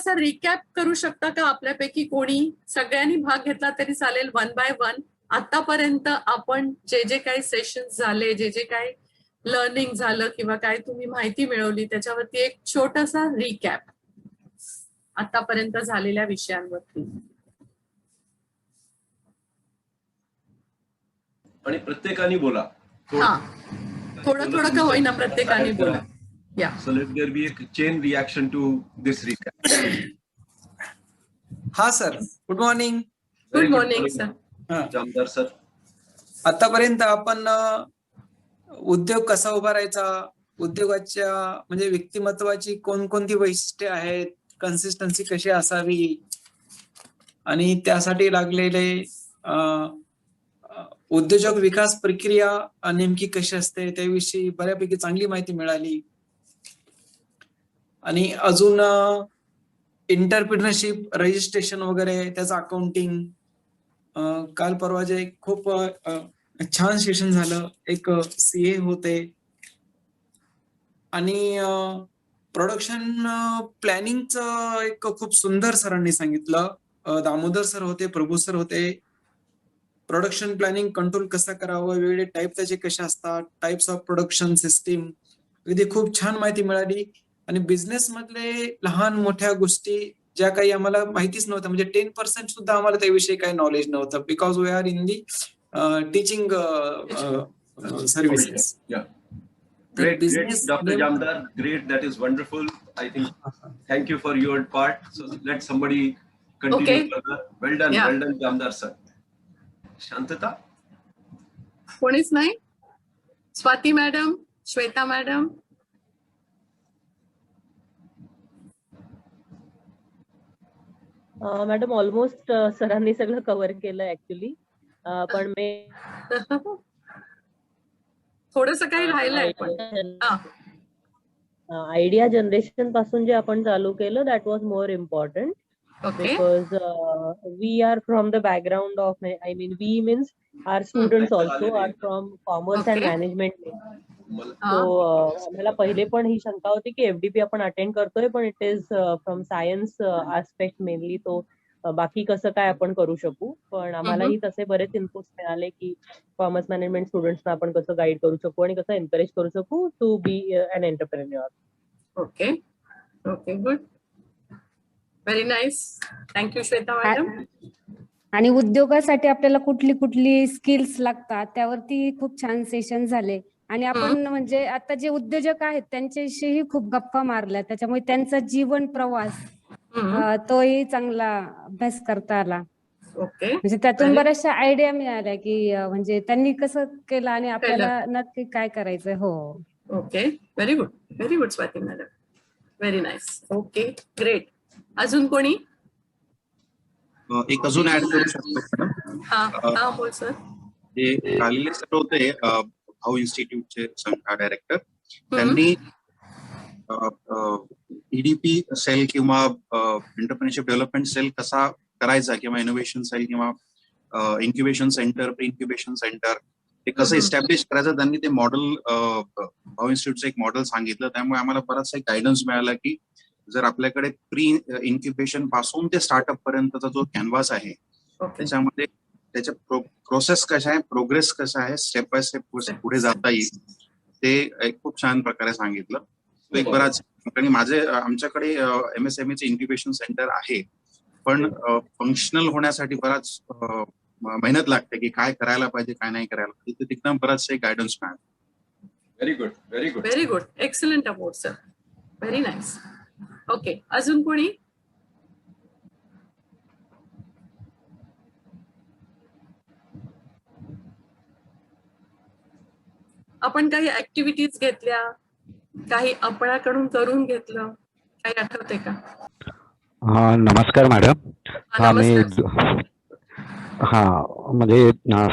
थोडासा रिकॅप करू शकता का आपल्यापैकी कोणी? सगळ्यांनी भाग घेतला तरी चालेल, 1 बाय 1. आतापर्यंत आपण जे जे काही सेशन झाले, जे जे काही लर्निंग झालं किंवा काय तुम्ही माहिती मिळवली, त्याच्यावरती एक छोटासा रिकॅप आतापर्यंत झालेल्या विषयांवरती. आणि प्रत्येकाने बोला. हा, थोडं थोडं का होईना प्रत्येकाने बोला. या So let there be a chain reaction to this recap. हा sir, good morning. Good morning sir. Jamdar sir, आतापर्यंत आपण उद्योग कसा उभारायचा, उद्योगाच्या म्हणजे व्यक्तिमत्वाची कोणकोणती वैशिष्ट्ये आहेत, कन्सिस्टन्सी कशी असावी आणि त्यासाठी लागलेले उद्योजक विकास प्रक्रिया नेमकी कशी असते त्याविषयी बऱ्यापैकी चांगली माहिती मिळाली. आणि अजून एंटरप्रिनरशिप रजिस्ट्रेशन वगैरे, त्याचं अकाउंटिंग, काल परवा जे खूप छान सेशन झालं, एक सीए होते आणि प्रोडक्शन प्लॅनिंगचं एक खूप सुंदर सरांनी सांगितलं. दामोदर सर होते, प्रभू सर होते. प्रोडक्शन प्लॅनिंग कंट्रोल कसं करावं, वेगवेगळे टाईप त्याचे कसे असतात, टाइप्स ऑफ प्रोडक्शन सिस्टीम, अगदी खूप छान माहिती मिळाली. आणि बिझनेस मधले लहान मोठ्या गोष्टी ज्या काही आम्हाला माहितीच नव्हत्या, म्हणजे 10% सुद्धा आम्हाला त्याविषयी काही नॉलेज नव्हतं, because we are in the teaching services. great, Dr. Jamdar, great, that is wonderful. I think thank you for your part. So let somebody continue further. Well done, Jamdar sir. शांतता, कोणीच नाही? Swati madam, Shweta madam. Madam almost सरांनी सगळं cover केलं actually, पण मी थोडस काही राहिलंय पण. आयडिया जनरेशन पासून जे आपण चालू केलं that was more important, because we are from the background of, I mean we means are students also are from commerce and management. So आम्हाला पहिले पण ही शंका होती की एफडीपी आपण अटेंड करतोय पण it is from science aspect mainly, तो बाकी कसं काय आपण करू शकू. पण आम्हालाही तसे बरेच इनपुट्स मिळाले की कॉमर्स मॅनेजमेंट स्टुडंट्सना आपण कसं गाईड करू शकू आणि कसं एनकरेज करू शकू to be an entrepreneur. Okay okay, good, very nice, thank you Shweta madam. आणि उद्योगासाठी आपल्याला कुठली कुठली स्किल्स लागतात त्यावरती खूप छान सेशन झाले. आणि आपण म्हणजे आता जे उद्योजक आहेत त्यांच्याविषयी खूप गप्पा मारल्या, त्याच्यामुळे त्यांचा जीवन प्रवास तोही चांगला अभ्यास करता आला. ओके, म्हणजे त्यातून बऱ्याचशा आयडिया मिळाल्या की म्हणजे त्यांनी कसं केलं आणि आपल्याला नक्की काय करायचंय. हो, okay, very good Swati madam, very nice. Okay, great. अजून कोणी? एक अजून ऍड करू शकतो मॅडम. हा बोल सर. जे कालिले सर होते भाऊ इन्स्टिट्यूटचे डायरेक्टर, त्यांनी ईडीपी सेल किंवा एंटरप्रेन्योरशिप डेव्हलपमेंट सेल कसा करायचा किंवा इनोव्हेशन सेल किंवा incubation centre, pre incubation centre ते कसं इस्टॅब्लिश करायचं, त्यांनी ते मॉडेल भाऊ इन्स्टिट्यूटचं एक मॉडेल सांगितलं. त्यामुळे आम्हाला बराचसा गायडन्स मिळाला की जर आपल्याकडे प्री इन्क्युबेशन पासून ते स्टार्टअप पर्यंतचा जो कॅनव्हास आहे त्याच्यामध्ये त्याच्या प्रोसेस कशा आहे, प्रोग्रेस कशा आहे, स्टेप बाय स्टेप पुढे जाता येईल, ते एक खूप छान प्रकारे सांगितलं. एक बराच आमच्याकडे एमएसएमईचे इन्क्युबेशन सेंटर आहे, पण फंक्शनल होण्यासाठी बराच मेहनत लागते की काय करायला पाहिजे काय नाही करायला पाहिजे, ते तिथं बराचसे गायडन्स मिळाले. Very good, excellent about sir, very nice. Okay, अजून कोणी? आपण काही ऍक्टिव्हिटीज घेतल्या, काही आपणाकडून करून घेतलं, काही आठवते का? नमस्कार मॅडम. म्हणजे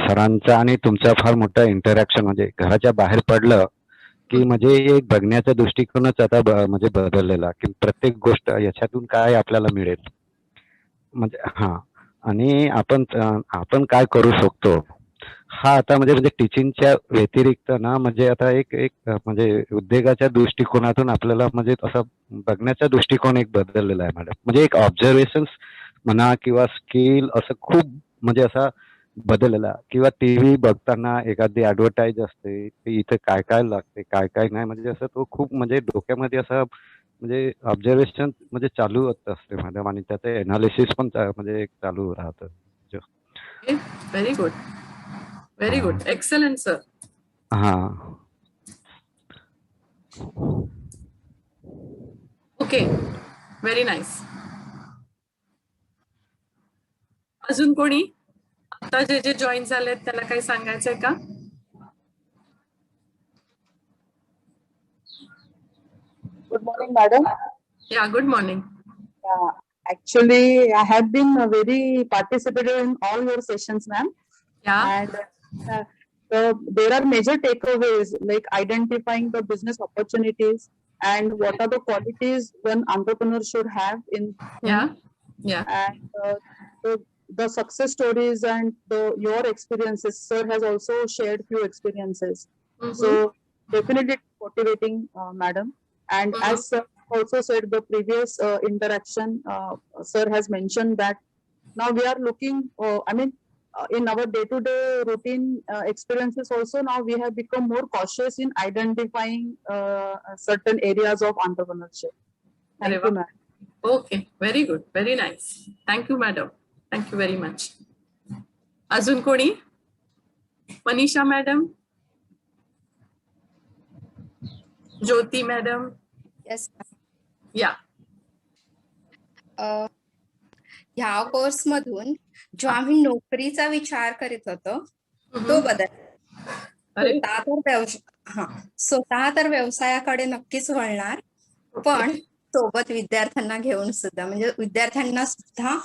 सरांचा आणि तुमचा फार मोठा इंटरॅक्शन, म्हणजे घराच्या बाहेर पडलं की म्हणजे एक बघण्याचा दृष्टिकोनच आता म्हणजे बदललेला की प्रत्येक गोष्ट याच्यातून काय आपल्याला मिळेल, म्हणजे आणि आपण काय करू शकतो हा आता म्हणजे टीचिंगच्या व्यतिरिक्त ना म्हणजे आता एक म्हणजे उद्योगाच्या दृष्टिकोनातून आपल्याला म्हणजे असं बघण्याचा दृष्टिकोन एक बदललेला आहे मॅडम. म्हणजे एक ऑब्झर्वेशन म्हणा किंवा स्किल असं खूप म्हणजे असा बदललेला किंवा टीव्ही बघताना एखादी ऍडव्हर्टाईज असते की इथे काय काय लागते काय काय नाही म्हणजे असं तो खूप म्हणजे डोक्यामध्ये असं म्हणजे ऑब्झर्वेशन म्हणजे चालू असते मॅडम आणि त्याचं एनालिसिस पण म्हणजे एक चालू राहतं. Very good, very good, excellent sir. हा. Okay, very nice. अजून कोणी आता जे जॉईन झालेत त्याला काही सांगायचंय का? Good morning, madam. या, good morning. Actually, I have been very participated in all your sessions, ma'am. या, And there are major takeaways like identifying the business opportunities and what are the qualities one entrepreneur should have in या, him. या. And the success stories and your experiences. Sir has also shared few experiences. So definitely motivating, madam. And as sir also said the previous interaction, sir has mentioned that now we are looking, in our day-to-day routine experiences also, now we have become more cautious in identifying certain areas of entrepreneurship. Thank you, ma'am. Okay, very good, very nice. Thank you madam, thank you very much. अजून कोणी? Manisha madam, ज्योती madam. Yes. या. ह्या course मधून जो आम्ही नोकरीचा विचार करीत होतो तो बदल. स्वतः तर व्यवसायाकडे नक्कीच वळणार, पण सोबत विद्यार्थ्यांना घेऊन सुद्धा, म्हणजे विद्यार्थ्यांना सुद्धा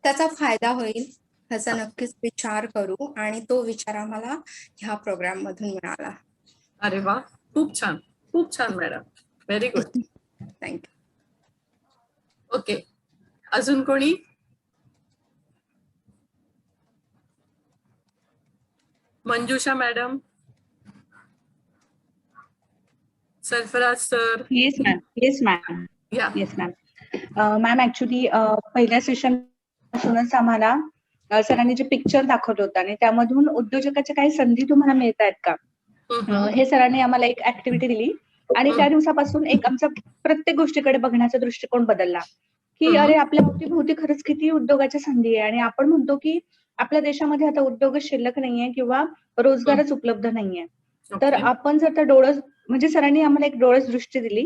त्याचा फायदा होईल ह्याचा नक्कीच विचार करू, आणि तो विचार आम्हाला ह्या प्रोग्राम मधून मिळाला. अरे वा, खूप छान, खूप छान madam, very good. Thank you. Okay, अजून कोणी? Manjusha madam, Sarfaraz sir. Yes ma'am. Yes ma'am. Yeah. Yes ma'am. Ma'am actually पहिल्या सेशन पासूनच आम्हाला सरांनी जे पिक्चर दाखवलं होतं आणि त्यामधून उद्योजकाच्या काही संधी तुम्हाला मिळत आहेत का, हे सरांनी आम्हाला एक ऍक्टिव्हिटी दिली आणि त्या दिवसापासून एक आमचा प्रत्येक गोष्टीकडे बघण्याचा दृष्टिकोन बदलला की अरे आपल्या अवतीभोवती खरंच किती उद्योगाच्या संधी आहे, आणि आपण म्हणतो की आपल्या देशामध्ये आता उद्योगच शिल्लक नाहीये किंवा रोजगारच उपलब्ध नाहीये. तर आपण जर त्या म्हणजे सरांनी आम्हाला एक डोळस दृष्टी दिली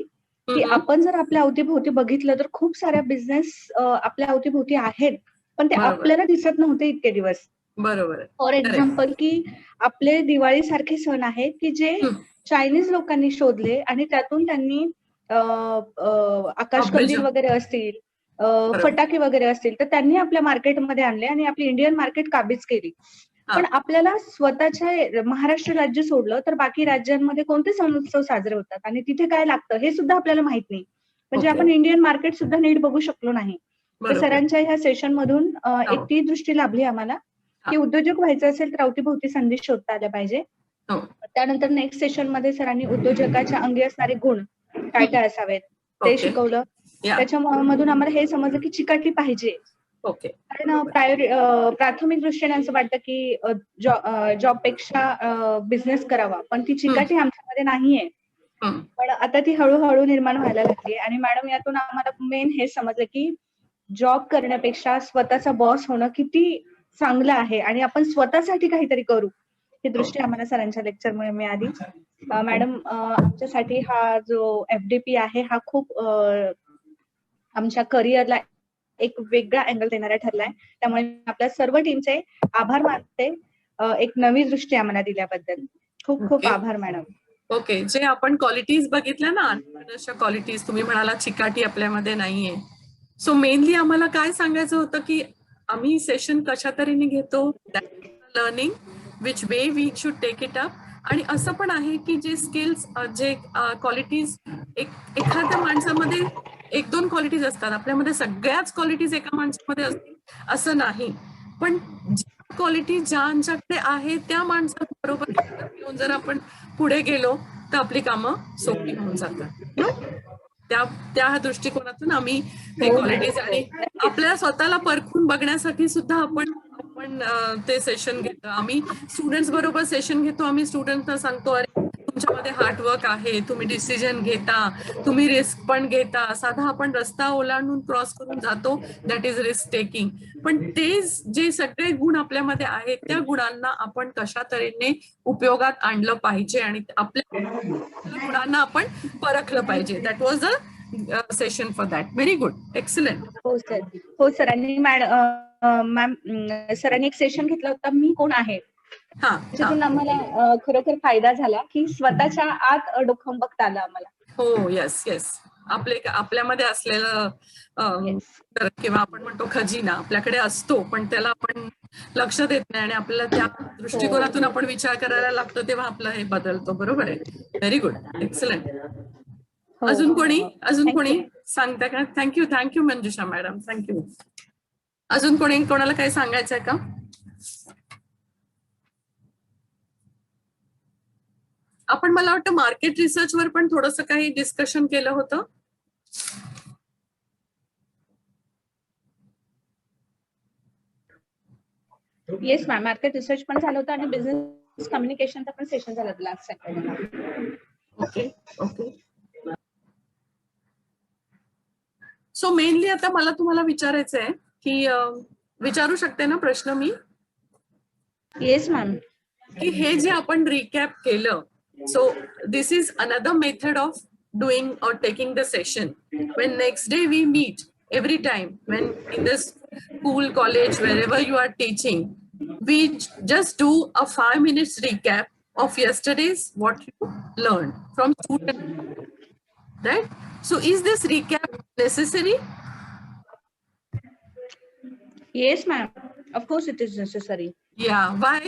की आपण जर आपल्या अवतीभोवती बघितलं तर खूप साऱ्या बिझनेस आपल्या अवतीभोवती आहेत, पण ते आपल्याला दिसत नव्हते इतके दिवस. बरोबर. फॉर एक्झाम्पल की आपले दिवाळी सारखे सण आहेत की जे चायनीज लोकांनी शोधले आणि त्यातून त्यांनी आकाशकंदील वगैरे असतील, फटाके वगैरे असतील, तर त्यांनी आपल्या मार्केटमध्ये आणले आणि आपली इंडियन मार्केट काबीज केली. पण आपल्याला स्वतःच्या महाराष्ट्र राज्य सोडलं तर बाकी राज्यांमध्ये कोणते सण उत्सव साजरे होतात आणि तिथे काय लागतं हे सुद्धा आपल्याला माहित नाही. म्हणजे आपण इंडियन मार्केट सुद्धा नीट बघू शकलो नाही. तर सरांच्या ह्या सेशन मधून एक ती दृष्टी लाभली आम्हाला की उद्योजक व्हायचं असेल तर अवतीभोवती संधी शोधता आल्या पाहिजे. त्यानंतर नेक्स्ट सेशन मध्ये सरांनी उद्योजकाच्या अंगी असणारे गुण काय काय असावेत ते शिकवलं. त्याच्यामधून आम्हाला हे समजलं की चिकाटी पाहिजे. कारण प्राथमिक दृष्टीने असं वाटतं की जॉब पेक्षा बिझनेस करावा, पण ती चिकाटी आमच्यामध्ये नाहीये. पण आता ती हळूहळू निर्माण व्हायला लागली आणि मॅडम यातून आम्हाला मेन हे समजलं की जॉब करण्यापेक्षा स्वतःचा बॉस होणं किती चांगलं आहे आणि आपण स्वतःसाठी काहीतरी करू, ही दृष्टी आम्हाला सरांच्या लेक्चरमुळे मिळाली. मॅडम आमच्यासाठी हा जो FDP आहे हा खूप आमच्या करिअरला एक वेगळा अँगल देणारा ठरलाय. त्यामुळे आपल्या सर्व टीमचे आभार मानते एक नवी दृष्टी आम्हाला दिल्याबद्दल. खूप खूप आभार मॅडम. ओके, जे आपण क्वालिटीज बघितल्या ना, अशा क्वालिटीज तुम्ही म्हणाला चिकाटी आपल्यामध्ये नाहीये. सो मेनली आम्हाला काय सांगायचं होतं की आम्ही सेशन कशा तऱ्हेने घेतो, learning which way we should take it up. आणि असं पण आहे की जे स्किल्स, जे क्वालिटीज एखाद्या माणसामध्ये 1-2 क्वालिटीज असतात, आपल्यामध्ये सगळ्याच क्वालिटीज एका माणसामध्ये असतील असं नाही. पण क्वालिटी ज्यांच्याकडे आहे त्या माणसाबरोबर घेऊन जर आपण पुढे गेलो तर आपली कामं सोपी होऊन जातात. त्या दृष्टिकोनातून आम्ही ते क्वालिटीज आणि आपल्या स्वतःला परखून बघण्यासाठी सुद्धा आपण ते सेशन घेतो. आम्ही स्टुडंट्स बरोबर सेशन घेतो. आम्ही स्टुडंटना सांगतो, अरे तुमच्यामध्ये हार्डवर्क आहे, तुम्ही डिसिजन घेता, तुम्ही रिस्क पण घेता. साधा आपण रस्ता ओलांडून क्रॉस करून जातो, दॅट इज रिस्क टेकिंग. पण ते जे सगळे गुण आपल्यामध्ये आहेत त्या गुणांना आपण कशा तऱ्हेने उपयोगात आणलं पाहिजे आणि आपल्या गुणांना आपण परखलं पाहिजे. That was a session for that. Very good, excellent. हो सर. आणि मॅम सरांनी एक सेशन घेतला होता, मी कोण आहे, त्याच्यातून आम्हाला खरोखर फायदा झाला की स्वतःच्या आत डोकं बघता आलं आम्हाला. हो, येस येस. आपल्यामध्ये असलेलं किंवा आपण म्हणतो खजिना आपल्याकडे असतो, पण त्याला आपण लक्ष देत नाही आणि आपल्याला त्या दृष्टिकोनातून आपण विचार करायला लागतो, तेव्हा आपलं हे बदलतो. बरोबर आहे. Very good, excellent. अजून कोणी सांगता का? थँक्यू मंजुषा मॅडम, थँक्यू. अजून कोणाला काही सांगायचं आहे का? आपण मला वाटतं मार्केट रिसर्च वर पण थोडंसं काही डिस्कशन केलं होतं. येस मॅम, मार्केट रिसर्च पण झालं होतं आणि बिझनेस कम्युनिकेशनचा पण सेशन झालं होतं लास्ट सॅटर्डेला. ओके. सो मेनली आता मला तुम्हाला विचारायचं आहे की विचारू शकते ना प्रश्न मी? Yes ma'am. की हे जे आपण रिकॅप केलं, so this is another method of doing or taking the session. When next day we meet, every time when in this school, college, wherever you are teaching, we just do a 5 minutes recap of yesterday's what you learned from student, right? So is this recap necessary? Yes ma'am, of course it is necessary. Yeah, why?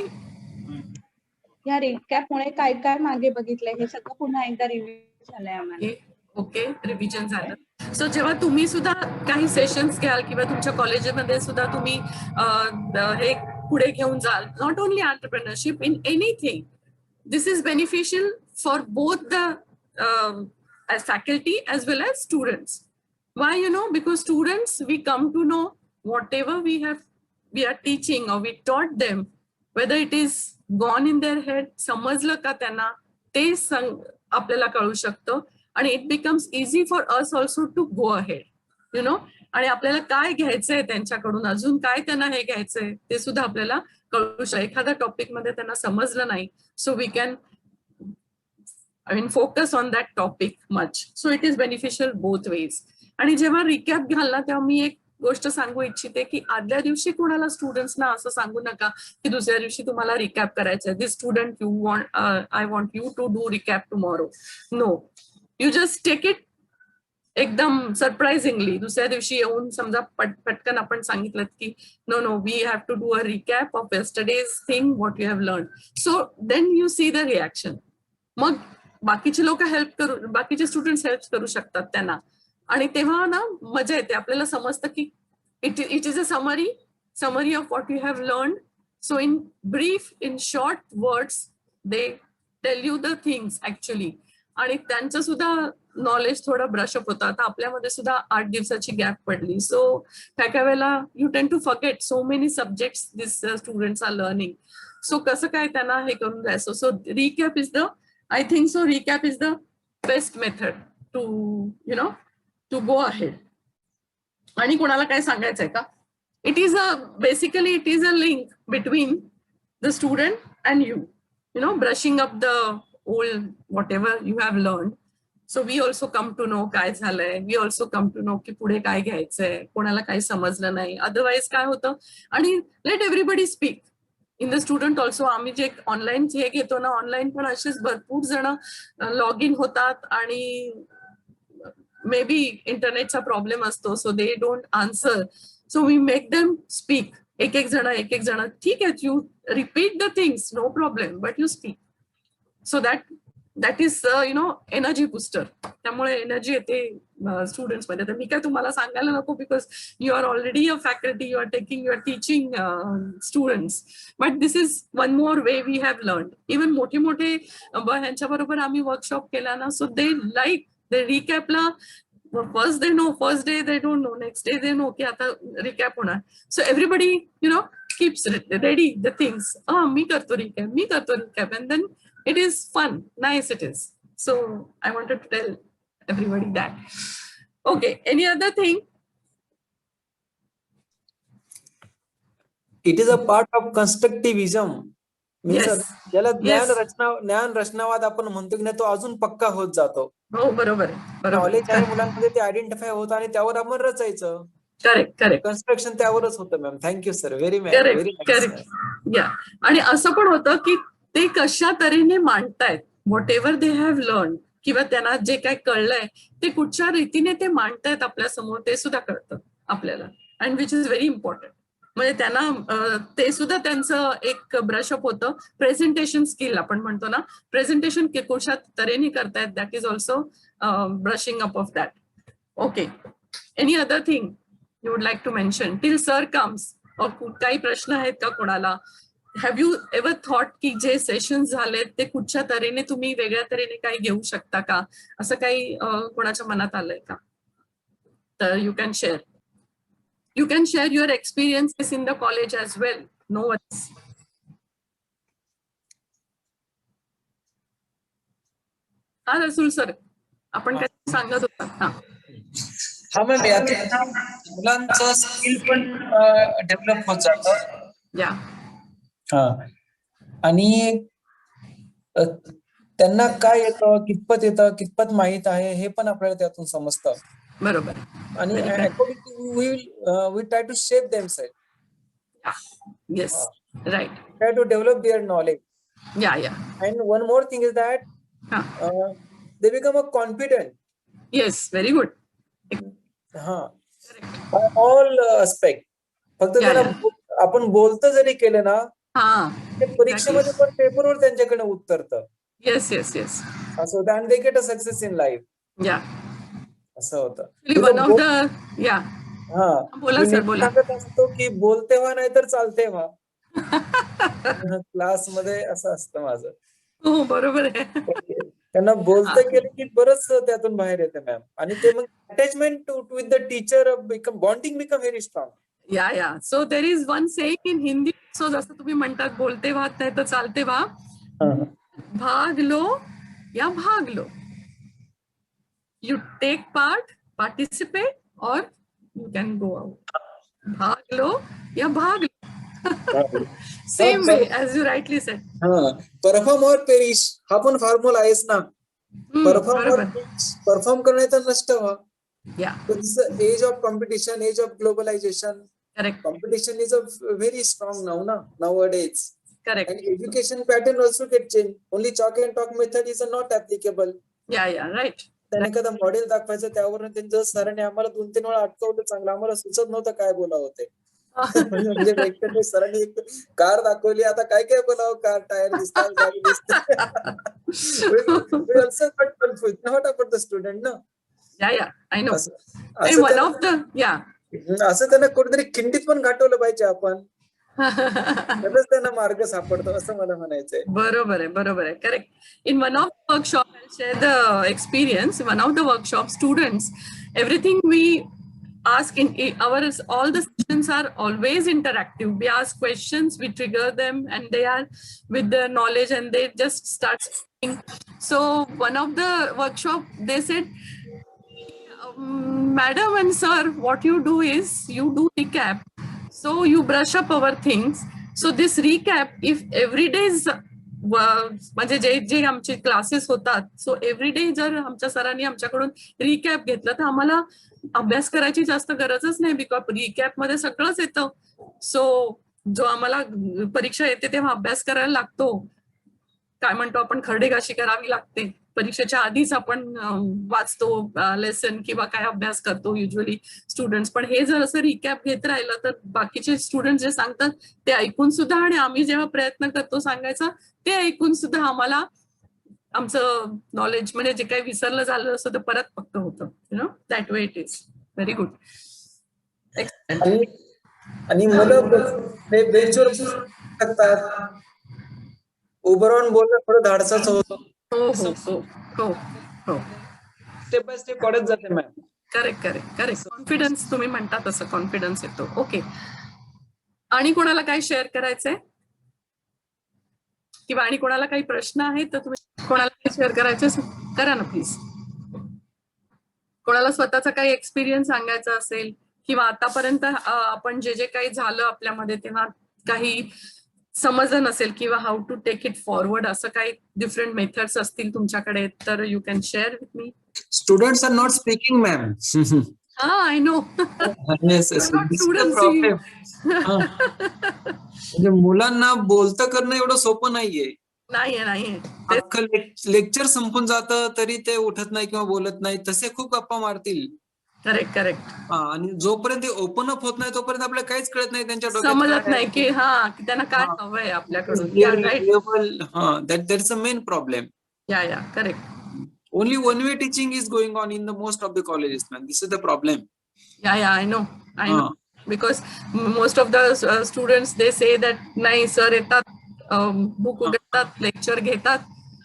या recap मुळे काय काय मागे बघितलंय हे सगळं पुन्हा एकदा रिव्ह्यू झालंय आम्हाला. ओके, रिव्हिजन झालं. सो जेव्हा तुम्ही सुद्धा काही सेशन्स घ्याल किंवा तुमच्या कॉलेजमध्ये सुद्धा तुम्ही हे पुढे घेऊन जाल, not only entrepreneurship, in anything, this is beneficial for both the faculty as well as students. Why? Because students, we come to know whatever we are teaching or we taught them, whether it is gone in their head, समजलं का त्यांना, ते आपल्याला कळू शकतं आणि it becomes easy for us also to go ahead, आणि आपल्याला काय घ्यायचंय त्यांच्याकडून, अजून काय त्यांना हे घ्यायचंय ते सुद्धा आपल्याला कळू शकतं. एखाद्या टॉपिक मध्ये त्यांना समजलं नाही, so we can focus on that topic much. So it is beneficial both ways. आणि जेव्हा रिकॅप घ्याल ना, तेव्हा मी एक गोष्ट सांगू इच्छिते की आदल्या दिवशी कोणाला स्टुडंट्सना असं सांगू नका की दुसऱ्या दिवशी तुम्हाला रिकॅप करायचंय. This student I want you to do recap tomorrow. No, you just take it एकदम सरप्राइझिंगली. दुसऱ्या दिवशी येऊन समजा पटकन आपण सांगितलं की no we have to do a recap of yesterday's thing what you have learn. So then you see the reaction. मग बाकीचे लोक बाकीचे स्टुडंट्स हेल्प करू शकतात त्यांना, आणि तेव्हा ना मजा येते. आपल्याला समजतं की it is a summary of what you have learn. So in brief, in short words, they tell you the things actually, आणि त्यांचं सुद्धा नॉलेज थोडं ब्रशअप होतं. आता आपल्यामध्ये सुद्धा 8 दिवसाची गॅप पडली, सो काय वेळेला you tend to forget so many subjects this students are learning. So कसं काय त्यांना हे करून द्यायचं. So recap is the, I think so, recap is the best method to go ahead. आणि कोणाला काय सांगायचंय का? Basically it is a link between the student and you, brushing up the old whatever you have learned. So we also come to know काय झालंय. We also come to know की पुढे काय घ्यायचंय, कोणाला काही समजलं नाही. अदरवाईज काय होतं, आणि let everybody speak. In the student also. आम्ही जे ऑनलाईन हे घेतो ना, ऑनलाईन पण असेच भरपूर जण लॉग इन होतात आणि मे बी इंटरनेटचा प्रॉब्लेम असतो, so they don't answer. So we make them speak. एक एक जण ठीक आहे, you repeat the things, no problem, but you speak, so that that is energy booster. त्यामुळे एनर्जी येते स्टुडंट्स मध्ये. तर मी काय तुम्हाला सांगायला नको, because you are already a faculty, you are teaching students, but this is one more way we have learn. Even मोठे मोठे ह्यांच्या बरोबर आम्ही वर्कशॉप केला ना, सो दे लाईक दे रिकॅपला first day they don't know, next day they know की आता रिकॅप होणार. So everybody keeps ready the things. मी करतो recap, and then it is fun, nice it is. So I wanted to tell everybody that. Okay, any other thing? It is a part of constructivism. Yes. ज्याला Yes. ज्ञान रचनावाद आपण म्हणतो की नाही, तो अजून पक्का होत जातो. हो, बरोबर आहे. नॉलेज आहे मुलांमध्ये, ते आयडेंटिफाय होतं आणि त्यावर आपण रचायचं. करेक्ट. कन्स्ट्रक्शन त्यावरच होतं ma'am. Thank you sir, very correct. Yeah, आणि असं पण होतं की ते कशा तऱ्हेने मांडतायत whatever they have learn, किंवा त्यांना जे काय कळलंय ते कुठच्या रीतीने ते मांडतायत आपल्या समोर, ते सुद्धा कळतं आपल्याला, and which is very important. म्हणजे त्यांना ते सुद्धा त्यांचं एक ब्रशअप होतं. प्रेझेंटेशन स्किल आपण म्हणतो ना, प्रेझेंटेशन कुठच्या तऱ्हेने करतायत, that is also brushing up of that. Okay, any other thing you would like to mention till sir comes? और काही प्रश्न आहेत का कोणाला? हॅव यू एव्हर थॉट की जे सेशन झालेत ते कुठच्या तऱ्हेने तुम्ही वेगळ्या तऱ्हेने काही घेऊ शकता का, असं काही कोणाच्या मनात आलंय का? तर you can share your experiences in the college as well. No worries. हा रसूल सर, आपण काय सांगत होता? हा मॅम, यात मुलांचं स्किल पण डेव्हलप होत जातं. या, हा, आणि त्यांना काय येतं, कितपत माहित आहे, हे पण आपल्याला त्यातून समजतं. बरोबर. आणि according to we try to shape themselves. Yes, right. Try to develop their knowledge. Yeah. And one more thing is that they become a confident. Yes, very good. By all aspect. फक्त त्याला आपण बोलतं जरी केलं ना, ते परीक्षेमध्ये पण पेपरवर त्यांच्याकडे उत्तरतं. येस. असं होतं, and they get a success in life. या, असं होतं. वन ऑफ द, या, बोला सर, बोला. सांगत असतो की बोलते व्हा नाही तर चालते व्हा. क्लासमध्ये असं असतं माझं. हो, बरोबर आहे. त्यांना बोलतं केलं की बरंच त्यातून बाहेर येतं मॅम. आणि ते मग attachment with the teacher bonding become very strong. Yeah. So there is one saying in Hindi. So जसं तुम्ही म्हणतात, बोलते व्हा नाही तर चालते व्हा. भाग लो या भाग लो. यू टेक पार्ट, पार्टिसिपेट, और यू कॅन गो आउट. भाग लो या भाग लो. Same way as you rightly said. Perform और पेरिश हा पण फॉर्म्युला आहेच ना. परफॉर्म करण्याचं नष्ट व्हा. Age of competition, age of globalisation. Correct. Competition is a very strong nowadays. Correct. And education pattern also get changed. Only chalk and talk method is not applicable. Yeah, right. त्यांना एखादं model दाखवायचं, त्यावर त्यांचं सरांनी आम्हाला 2-3 वेळा अटकवलं चांगलं, आम्हाला सुचत नव्हतं काय बोलावं ते. म्हणजे सरांनी एक कार दाखवली, आता काय काय बोलावं, कार टायर दिसतात, गाडी दिसते. Not about the student, no? Yeah, I know. One of the, yeah. असं त्यांना कुठेतरी खिंडीत पण गाठवलं पाहिजे आपण. तरच त्यांना मार्ग सापडतो, असं मला म्हणायचंय. बरोबर आहे. Correct. In one of the workshop, I share the experience. One of the workshop, students, everything we ask in all the sessions are always interactive. We ask questions, we trigger them, and they are with the knowledge, and they just start speaking. So one of the workshop, they said, madam and sir, what you do is you do recap, so you brush up our things. So this recap, if every day is म्हणजे जे आमचे classes होतात, so every day जर आमच्या सरांनी आमच्याकडून recap घेतलं तर आम्हाला अभ्यास करायची जास्त गरजच नाही, बिकॉज रिकॅप मध्ये सगळंच येतं. सो जो आम्हाला परीक्षा येते तेव्हा अभ्यास करायला लागतो, काय म्हणतो आपण, खरडेगाशी करावी लागते. परीक्षेच्या आधीच आपण वाचतो लेसन किंवा काय अभ्यास करतो युजली स्टुडंट्स. पण हे जर असं रिकॅप घेत राहिलं तर बाकीचे स्टुडंट जे सांगतात ते ऐकून सुद्धा, आणि आम्ही जेव्हा प्रयत्न करतो सांगायचा ते ऐकून सुद्धा आम्हाला आमचं नॉलेज म्हणजे जे काही विसरलं झालं असं ते परत फक्त होतं, you know, that way it is. Very good. आणि मुलं बेंचवर टाकतात, उभं राहून बोलणं थोडं धाडसाचं होतं. हो हो हो हो हो. स्टेप बाय स्टेप वाढत जाते ma'am. Correct correct correct. Confidence तुम्ही म्हणता तसं कॉन्फिडन्स येतो. ओके. आणि कोणाला काही शेअर करायचंय किंवा आणि कोणाला काही प्रश्न आहेत तर तुम्ही कोणाला काही शेअर करायचे करा ना प्लीज. कोणाला स्वतःचा काही एक्सपिरियन्स सांगायचा असेल किंवा आतापर्यंत आपण जे जे काही झालं आपल्यामध्ये तेव्हा काही समजलं नसेल किंवा how to take it forward असं काही डिफरंट मेथड्स असतील तुमच्याकडे तर you can share with me. Students are not speaking ma'am. I know. म्हणजे मुलांना बोलतं करणं एवढं सोपं नाहीये. नाहीये. अख्खं लेक्चर संपून जातं तरी ते उठत नाही किंवा बोलत नाही. तसे खूप गप्पा मारतील. Correct correct. आणि जोपर्यंत ओपन अप होत नाही तोपर्यंत आपल्याला काहीच कळत नाही त्यांच्या डोक्यात. समजत नाही की त्यांना काय हवंय आपल्याकडून. That is the main problem. या correct. Only one way teaching is going on in the most of the colleges, man. This is the problem. Yeah, I know. Because most of the students they say that नाही sir येतात, book उघडतात, lecture घेतात,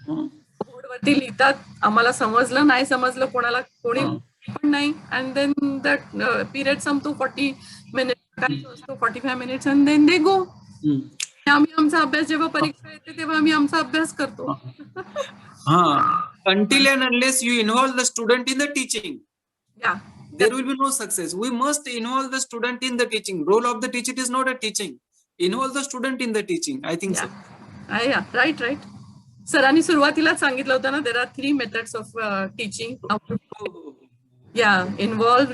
बोर्डवरती लिहितात, आम्हाला समजलं नाही समजलं कोणाला कोणी पण नाही, अँड देन दॅट पिरियड संपतो 40 मिनिट असतो 45 मिनिट्स अँड देन दे गो. आम्ही आमचा अभ्यास जेव्हा परीक्षा येते तेव्हा आम्ही आमचा अभ्यास करतो. Until and unless you involve the student in the teaching, there will be no success. We must involve the student in the teaching. Role of the teacher is not a teaching. Involve the student in the teaching. I think so. Right. सरांनी सुरुवातीलाच सांगितलं होतं ना, there are 3 methods of teaching. Involve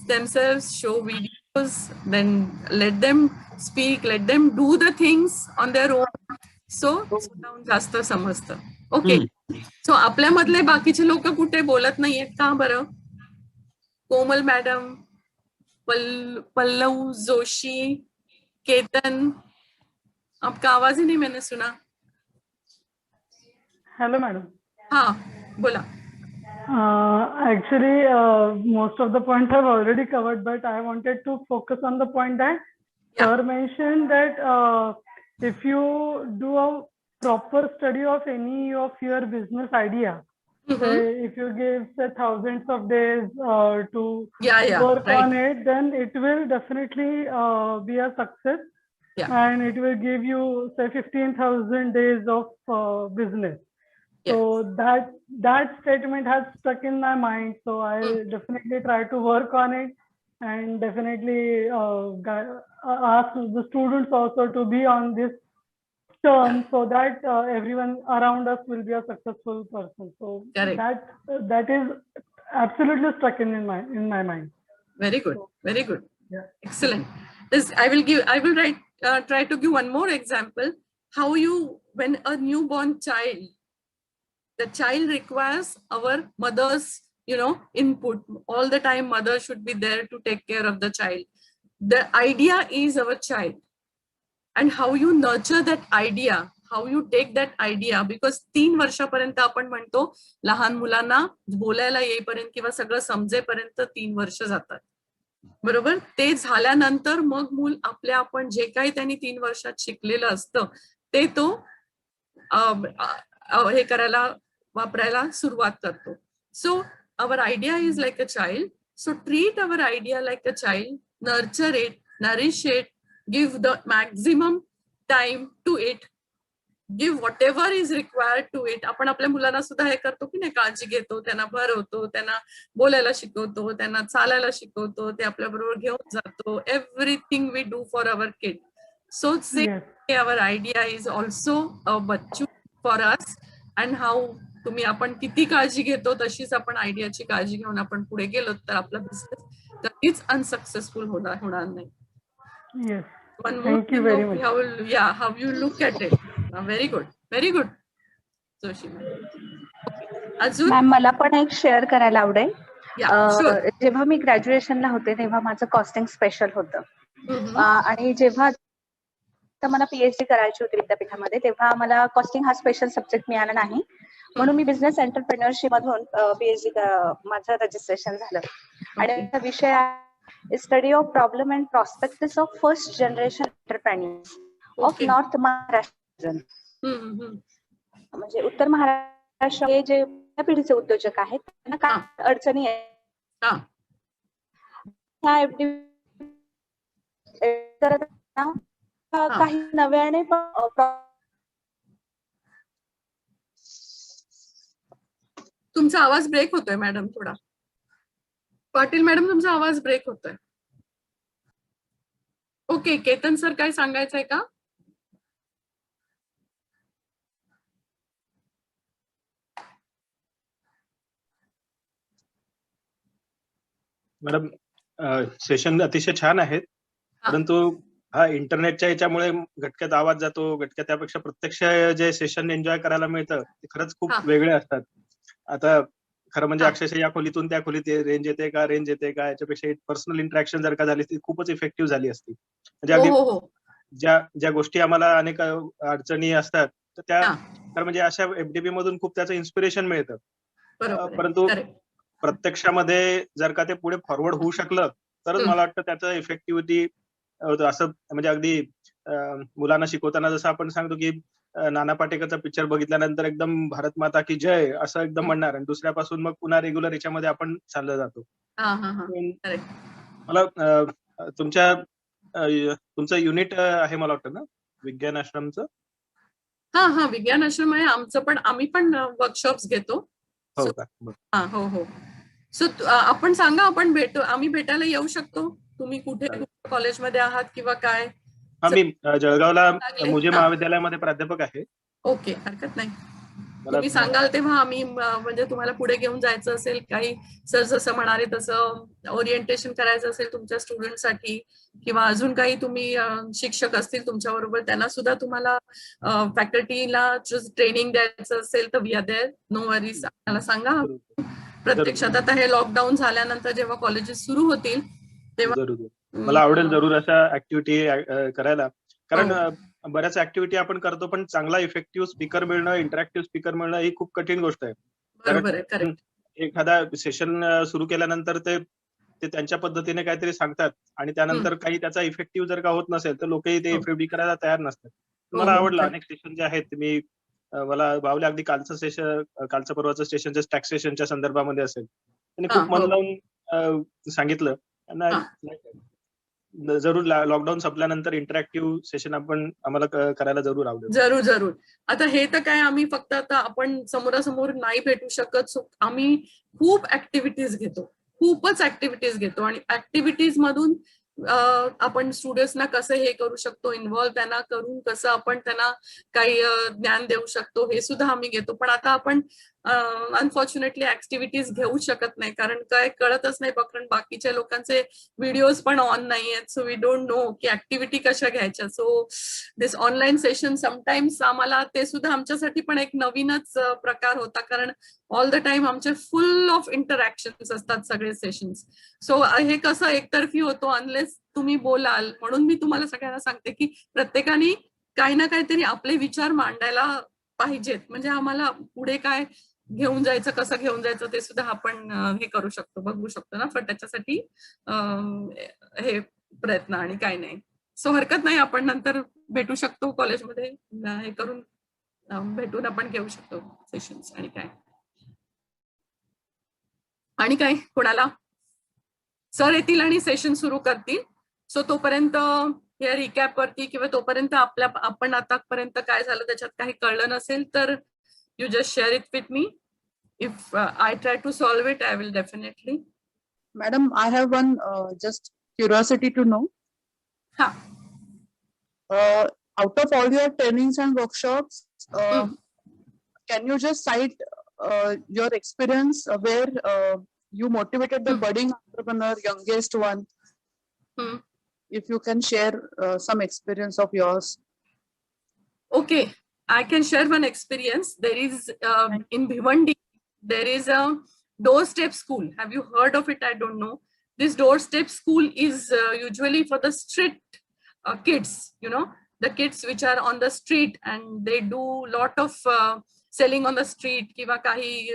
themselves, show videos, then let them speak, let them do the things on their own. So जास्त समजतं. Okay. So आपल्यामधले बाकीचे लोक कुठे बोलत नाहीयेत का बरं? कोमल मॅडम, पल्लव जोशी, केतन, आपका आवाज ही नहीं मैंने सुना. Hello madam. हाँ बोला. Actually, most of the points have already covered, but I wanted to focus on the point that sir mentioned that if you do a proper study of any of your business idea, say if you give say thousands of days to work on it, then it will definitely be a success, and it will give you say 15,000 days of business. So that statement has stuck in my mind. So I definitely try to work on it, and definitely ask the students also to be on this turn, so that everyone around us will be a successful person. So that is absolutely stuck in my mind. Very good. Excellent. I will try to give one more example. How when a newborn child, the child requires our mother's input all the time. Mother should be there to take care of the child. The idea is our child, and how you nurture that idea, how you take that idea, because 3 वर्षापर्यंत आपण म्हणतो लहान मुलांना बोलायला येईपर्यंत किंवा सगळं समजेपर्यंत 3 वर्ष जातात, बरोबर. ते झाल्यानंतर मग मूल आपण जे काही त्यांनी 3 वर्षात शिकलेलं असतं ते तो हे करायला वापरायला सुरुवात करतो. So our idea is like a child, so treat our idea like a child, nurture it, nourish it, give the maximum time to it, give whatever is required to it. आपण आपल्या मुलांना सुद्धा हे करतो की नाही, काळजी घेतो, त्यांना भरवतो, त्यांना बोलायला शिकवतो, त्यांना चालायला शिकवतो, ते आपल्या बरोबर घेऊन जातो. Everything we do for our kid. So our idea is also a Bachchu for us, and how आपण किती काळजी घेतो तशीच आपण आयडियाची काळजी घेऊन आपण पुढे गेलो तर आपला बिझनेस कधीच अनसक्सेसफुल होणार नाही. Yes. Thank you very much. How you look at it. Very good. Joshi अजून मॅम, मला पण एक शेअर करायला आवडेल. जेव्हा मी ग्रॅज्युएशनला होते तेव्हा माझं कॉस्टिंग स्पेशल होतं, आणि जेव्हा मला पीएचडी करायची होती विद्यापीठामध्ये तेव्हा मला कॉस्टिंग हा स्पेशल सब्जेक्ट मिळाला नाही. म्हणून मी बिझनेस एंटरप्रेन्योरशिप मधून PhD माझं रजिस्ट्रेशन झालं. आणि Okay. हा विषय आहे study of problem and prospectives of first generation entrepreneurs of Okay. North Maharashtra. म्हणजे उत्तर महाराष्ट्र हे जे पिढीचे उद्योजक आहेत त्यांना काय अडचणी आहेत हा. ह्या FD करत असताना काही नव्याने तुमचा आवाज ब्रेक होतोय मॅडम थोडा. पाटील मॅडम तुमचा आवाज ब्रेक होतोय. ओके, केतन सर काय सांगायचंय का? मॅडम सेशन अतिशय छान आहेत, परंतु हा इंटरनेटच्या याच्यामुळे घटक्यात आवाज जातो. घटक्यात त्यापेक्षा प्रत्यक्ष जे सेशन एन्जॉय करायला मिळतं ते खरंच खूप वेगळे असतात. आता खरं म्हणजे अक्षरशः या खोलीतून त्या खोलीत रेंज येते का याच्यापेक्षा पर्सनल इंटरॅक्शन जर का झाली ती खूपच इफेक्टिव्ह झाली असती. म्हणजे अगदी ज्या गोष्टी आम्हाला अनेक अडचणी असतात तर त्या खरं म्हणजे अशा FDP मधून खूप त्याचं इन्स्पिरेशन मिळतं. परंतु प्रत्यक्षामध्ये जर का ते पुढे फॉरवर्ड होऊ शकलं तरच मला वाटतं त्याचं इफेक्टिव्हिटी असं म्हणजे अगदी मुलांना शिकवताना जसं आपण सांगतो की नाना पाटेकरचा पिक्चर बघितल्यानंतर एकदम भारत माता की जय असं एकदम म्हणणार आणि दुसऱ्यापासून मग पुन्हा रेग्युलर याच्यामध्ये आपण चाललं जातो. मला तुमचं युनिट आहे मला वाटतं ना विज्ञान आश्रमचं. हा विज्ञान आश्रम आहे आमचं, पण आम्ही पण वर्कशॉप्स घेतो. हो का? हो. सो आपण सांगा, आपण आम्ही भेटायला येऊ शकतो. तुम्ही कुठे कॉलेजमध्ये आहात किंवा काय? मी जळगावला मुजे महाविद्यालयामध्ये प्राध्यापक आहे. ओके, हरकत नाही. तुम्ही सांगाल तेव्हा आम्ही म्हणजे तुम्हाला पुढे घेऊन जायचं असेल, काही सर जसं म्हणाले तसं ओरिएंटेशन करायचं असेल तुमच्या स्टुडंटसाठी किंवा अजून काही तुम्ही शिक्षक असतील तुमच्या बरोबर त्यांना सुद्धा तुम्हाला फॅकल्टीला ट्रेनिंग द्यायचं असेल तर we are there, no worries. मला सांगा. प्रत्यक्षात आता हे लॉकडाऊन झाल्यानंतर जेव्हा कॉलेजेस सुरू होतील तेव्हा मला आवडेल जरूर अशा ऍक्टिव्हिटी करायला, कारण बऱ्याच ऍक्टिव्हिटी आपण करतो पण चांगला इफेक्टिव्ह स्पीकर मिळणं, इंटरॅक्टिव्ह स्पीकर मिळणं ही खूप कठीण गोष्ट आहे. कारण एखादा सेशन सुरू केल्यानंतर ते त्यांच्या पद्धतीने काहीतरी सांगतात आणि त्यानंतर काही त्याचा इफेक्टिव्ह जर का होत नसेल तर लोकही ते FDP करायला तयार नसतात. मला आवडलं. अनेक सेशन जे आहेत मी मला भावले. अगदी कालचं परवाचं सेशन टॅक्स सेशनच्या संदर्भामध्ये असेल त्यांनी खूप मन लावून सांगितलं. जरूर लॉकडाऊन संपल्यानंतर इंटरॅक्टिव्ह सेशन आम्हाला करायला जरूर आवडेल. जरूर. आता हे तर काय आम्ही फक्त आता आपण समोरासमोर नाही भेटू शकत, सो आम्ही खूप ऍक्टिव्हिटीज घेतो, खूपच ऍक्टिव्हिटीज घेतो आणि ऍक्टिव्हिटीज मधून आपण स्टुडंट्सना कसं हे करू शकतो, इन्व्हॉल्व त्यांना करून कसं आपण त्यांना काही ज्ञान देऊ शकतो हे सुद्धा आम्ही घेतो. पण आता आपण अनफॉर्च्युनेटली ऍक्टिव्हिटीज घेऊ शकत नाही, कारण काय कळतच नाही, कारण बाकीच्या लोकांचे व्हिडिओज पण ऑन नाही आहेत. सो वी डोंट नो की ऍक्टिव्हिटी कशा घ्यायच्या. So this online session sometimes आम्हाला ते सुद्धा आमच्यासाठी पण एक नवीनच प्रकार होता, कारण ऑल द टाइम आमचे फुल ऑफ इंटरॅक्शन्स असतात सगळे सेशन्स. सो हे कसं एकतर्फी होतो अनलेस तुम्ही बोलाल. म्हणून मी तुम्हाला सगळ्यांना सांगते की प्रत्येकाने काही ना काहीतरी आपले विचार मांडायला पाहिजेत, म्हणजे आम्हाला पुढे काय घेऊन जायचं, कसं घेऊन जायचं ते सुद्धा आपण हे करू शकतो, बघू शकतो ना. पण त्याच्यासाठी हे प्रयत्न आणि काय नाही. सो हरकत नाही, आपण नंतर भेटू शकतो कॉलेजमध्ये, हे करून भेटून आपण घेऊ शकतो सेशन्स. आणि काय कोणाला सर येतील आणि सेशन सुरू करतील. सो तोपर्यंत हे रिकॅप वरती किंवा तोपर्यंत आपण आतापर्यंत काय झालं त्याच्यात काही कळलं नसेल तर you just share it with me. If I try to solve it, I will definitely. Madam, I have one just curiosity to know. Out of all your trainings and workshops, can you just cite your experience where you motivated the budding entrepreneur, youngest one? If you can share some experience of yours. Okay. I can share one experience. There is in Bhiwandi, there is a doorstep school. Have you heard of it? I don't know. This doorstep school is usually for the street kids, you know, the kids which are on the street, and they do lot of selling on the street किंवा काही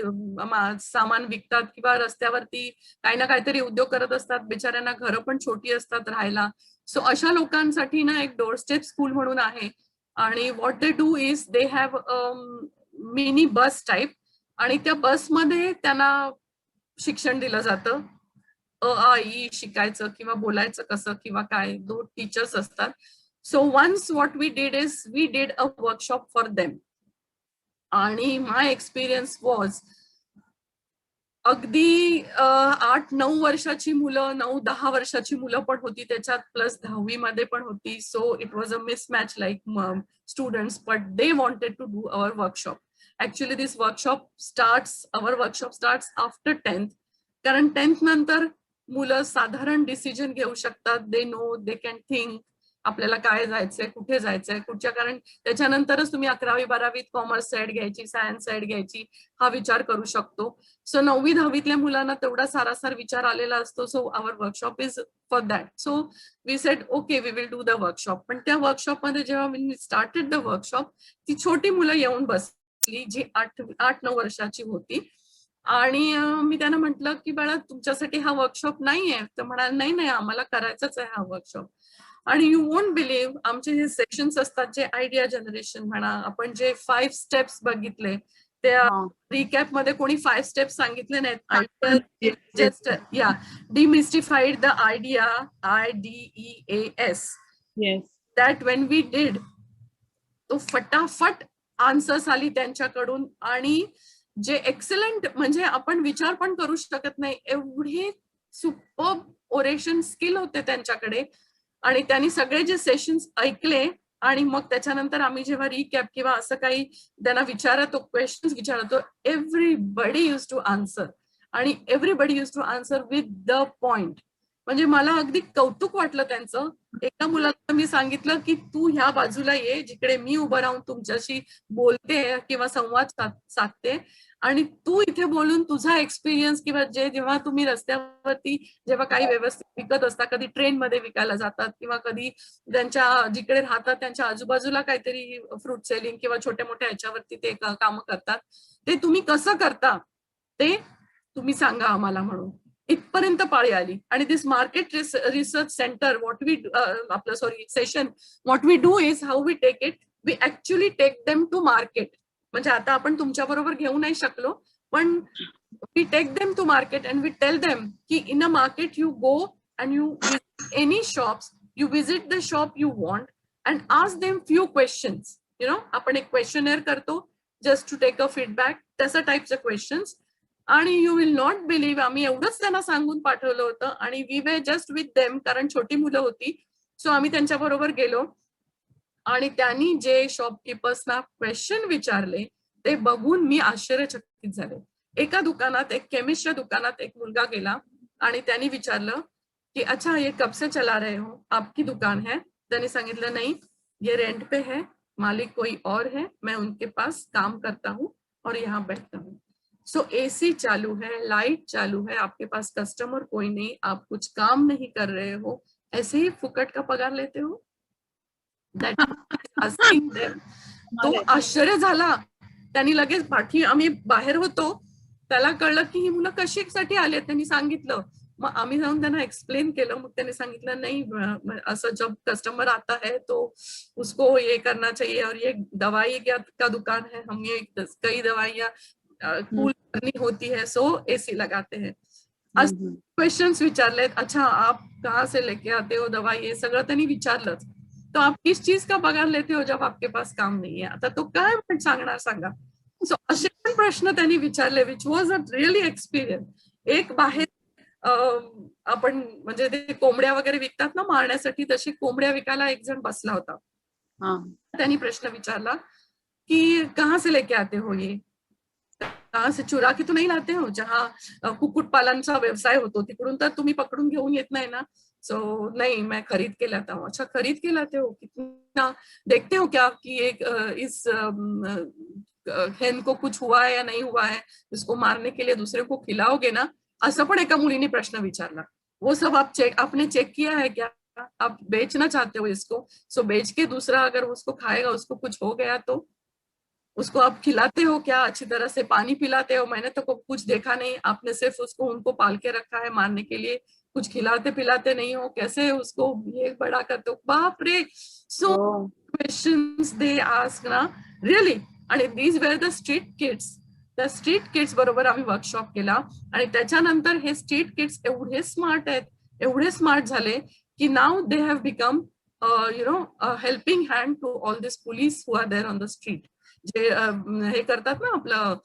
सामान विकतात किंवा रस्त्यावरती काही ना काहीतरी उद्योग करत असतात, बिचाऱ्यांना घरं पण छोटी असतात राहायला. सो अशा लोकांसाठी ना एक डोरस्टेप स्कूल म्हणून आहे. आणि what they do is they have mini bus type, आणि त्या बसमध्ये त्यांना शिक्षण दिलं जातं. आ ई शिकायचं किंवा बोलायचं कसं किंवा काय, 2 टीचर्स असतात. So once what we did is we did a workshop for them. आणि माय एक्सपिरियन्स वॉज अगदी 8-9 वर्षाची मुलं, 9-10 वर्षाची मुलं पण होती त्याच्यात, प्लस 10वी मध्ये पण होती. So it was a mismatch like students, but they wanted to do our workshop. Actually this workshop starts after 10th, कारण 10th नंतर मुलं साधारण डिसिजन घेऊ शकतात. They know, they can think आपल्याला काय जायचंय, कुठे जायचंय, कुठच्या, कारण त्याच्यानंतरच तुम्ही 11वी 12वीत कॉमर्स साईड घ्यायची, सायन्स साईड घ्यायची हा विचार करू शकतो. सो 9वी 10वीतल्या मुलांना तेवढा सारासार विचार आलेला असतो. So our workshop is for that. So we said okay we will do the workshop. पण त्या वर्कशॉपमध्ये जेव्हा वी स्टार्टेड द वर्कशॉप, ती छोटी मुलं येऊन बसली जी 8-9 वर्षाची होती. आणि मी त्यांना म्हटलं की बाळा तुमच्यासाठी हा वर्कशॉप नाहीये. तर म्हणाल नाही नाही आम्हाला करायचंच आहे हा वर्कशॉप. आणि यू वोंट बिलीव्ह आमचे जे सेशन्स असतात, जे आयडिया जनरेशन म्हणा, आपण जे 5 स्टेप्स बघितले, त्या रिकॅप मध्ये कोणी 5 स्टेप्स सांगितले नाहीत. Just yeah demystified the idea, IDEAS. That when we did, तो फटाफट आन्सर्स आली त्यांच्याकडून. आणि जे एक्सलंट, म्हणजे आपण विचार पण करू शकत नाही एवढे सुपर्ब ओरेशन स्किल होते त्यांच्याकडे. आणि त्यांनी सगळे जे सेशन्स ऐकले आणि मग त्याच्यानंतर आम्ही जेव्हा रिकॅप किंवा असं काही त्यांना विचारतो, क्वेश्चन्स विचारतो, एव्हरीबडी यूज टू आन्सर. आणि everybody use to answer with the point. म्हणजे मला अगदी कौतुक वाटलं त्यांचं. एका मुलाला मी सांगितलं की तू ह्या बाजूला ये जिकडे मी उभं राहून तुमच्याशी बोलते किंवा संवाद साधते, आणि तू इथे बोलून तुझा एक्सपिरियन्स किंवा जेव्हा तुम्ही रस्त्यावरती जेव्हा काही व्यवस्थित विकत असता, कधी ट्रेनमध्ये विकायला जातात किंवा कधी त्यांच्या जिकडे राहतात त्यांच्या आजूबाजूला काहीतरी फ्रूट सेलिंग किंवा छोट्या मोठ्या ह्याच्यावरती ते कामं करतात, ते तुम्ही कसं करता ते तुम्ही सांगा आम्हाला म्हणून. इथपर्यंत पाळी आली. आणि दिस मार्केट रिसर्च सेंटर आपलं session what we do is how we take it, we actually take them to market. म्हणजे आता आपण तुमच्या बरोबर घेऊ नाही शकलो, पण we take them to market and we tell them की in a market you go and you visit any shops, you visit the shop you want and ask them few questions. आपण एक क्वेश्चनेअर करतो just to take a feedback, तसं टाईपचं questions. आणि you will not believe आम्ही एवढंच त्यांना सांगून पाठवलं होतं. आणि we were just with them, कारण छोटी मुलं होती. सो आम्ही त्यांच्या बरोबर गेलो आणि त्यांनी जे शॉपकीपर्सना क्वेश्चन विचारले ते बघून मी आश्चर्यचकित झाले. एका दुकानात, एक केमिस्टच्या दुकानात एक मुलगा गेला आणि त्यांनी विचारलं की अच्छा ये कब से चला रहे हो, आपकी दुकान है? त्यांनी सांगितलं नहीं, ये रेंट पे है, मालिक कोई और है, मैं उनके पास काम करता हूँ और यहाँ बैठता हूँ. सो AC चालू है, लाइट चालू है, आपके पास कस्टमर कोई नहीं, आप कुछ काम नहीं कर रहे हो, ऐसे ही फुकट का पगार लेते हो? तो आश्चर्य झाला. त्यांनी लगेच आम्ही बाहेर होतो, त्याला कळलं की ही मुलं कशासाठी आले, त्यांनी सांगितलं. मग आम्ही जाऊन त्यांना एक्सप्लेन केलं. मग त्यांनी सांगितलं नाही असं जब कस्टमर आता है तो उसको ये करना चाहिए और ये दवाई का दुकान है, हम ये कई दवाइयाँ कूल करनी होती है, सो AC लगाते हैं. आज क्वेश्चन्स विचारलेत. अच्छा आप कहाँ से लेके आते हो दवाई, हे सगळं त्यांनी विचारलंच. तो आप किस चीज का पगार लेते हो जब आपके पास काम नहीं है? आता तो काय पण सांगणार सांगा. सो असे पण प्रश्न त्यांनी विचारले, which was a really experience. एक बाहेर आपण म्हणजे ते कोंबड्या वगैरे विकतात ना मारण्यासाठी, तशी कोंबड्या विकायला एक जण बसला होता. त्यांनी प्रश्न विचारला की कहाँ से लेके आते हो ये, कहाँ से चुरा के तो नहीं लाते हो, जहाँ कुक्कुट पालनचा व्यवसाय होतो तिकडून तर तुम्ही पकडून घेऊन येत नाही ना? सो नहीं, मैं खरीद के लाता हूँ. अच्छा खरीद के लाते हो, कितना देखते हो क्या कि एक इस हेन को कुछ हुआ है या नहीं हुआ है, इसको मारने के लिए दूसरे को खिलाओगे ना? असं पण एका मुलीने प्रश्न विचारला. वो सब आपने चेक किया है क्या? आप बेचना चाहते हो इसको, सो बेच के दूसरा अगर उसको खाएगा, उसको कुछ हो गया तो उसको आप खिलाते हो क्या, अच्छी तरह से पानी पिलाते हो, मैंने तो कुछ देखा नहीं, आपने सिर्फ उसको उनको पाल के रखा है मारने के लिए, कुछ खिलाते पिलाते नहीं हो, कैसे उसको ये बड़ा करते हो, बाप रे, सो क्वेश्चन्स दे आस्क ना रिअली. आणि these were the street kids. त्या स्ट्रीट किड्स बरोबर आम्ही वर्कशॉप केला आणि त्याच्यानंतर हे स्ट्रीट किड्स एवढे स्मार्ट आहेत, एवढे स्मार्ट झाले की नाव they have become helping hand to all this police who are there on the street. जे हे करतात ना आपलं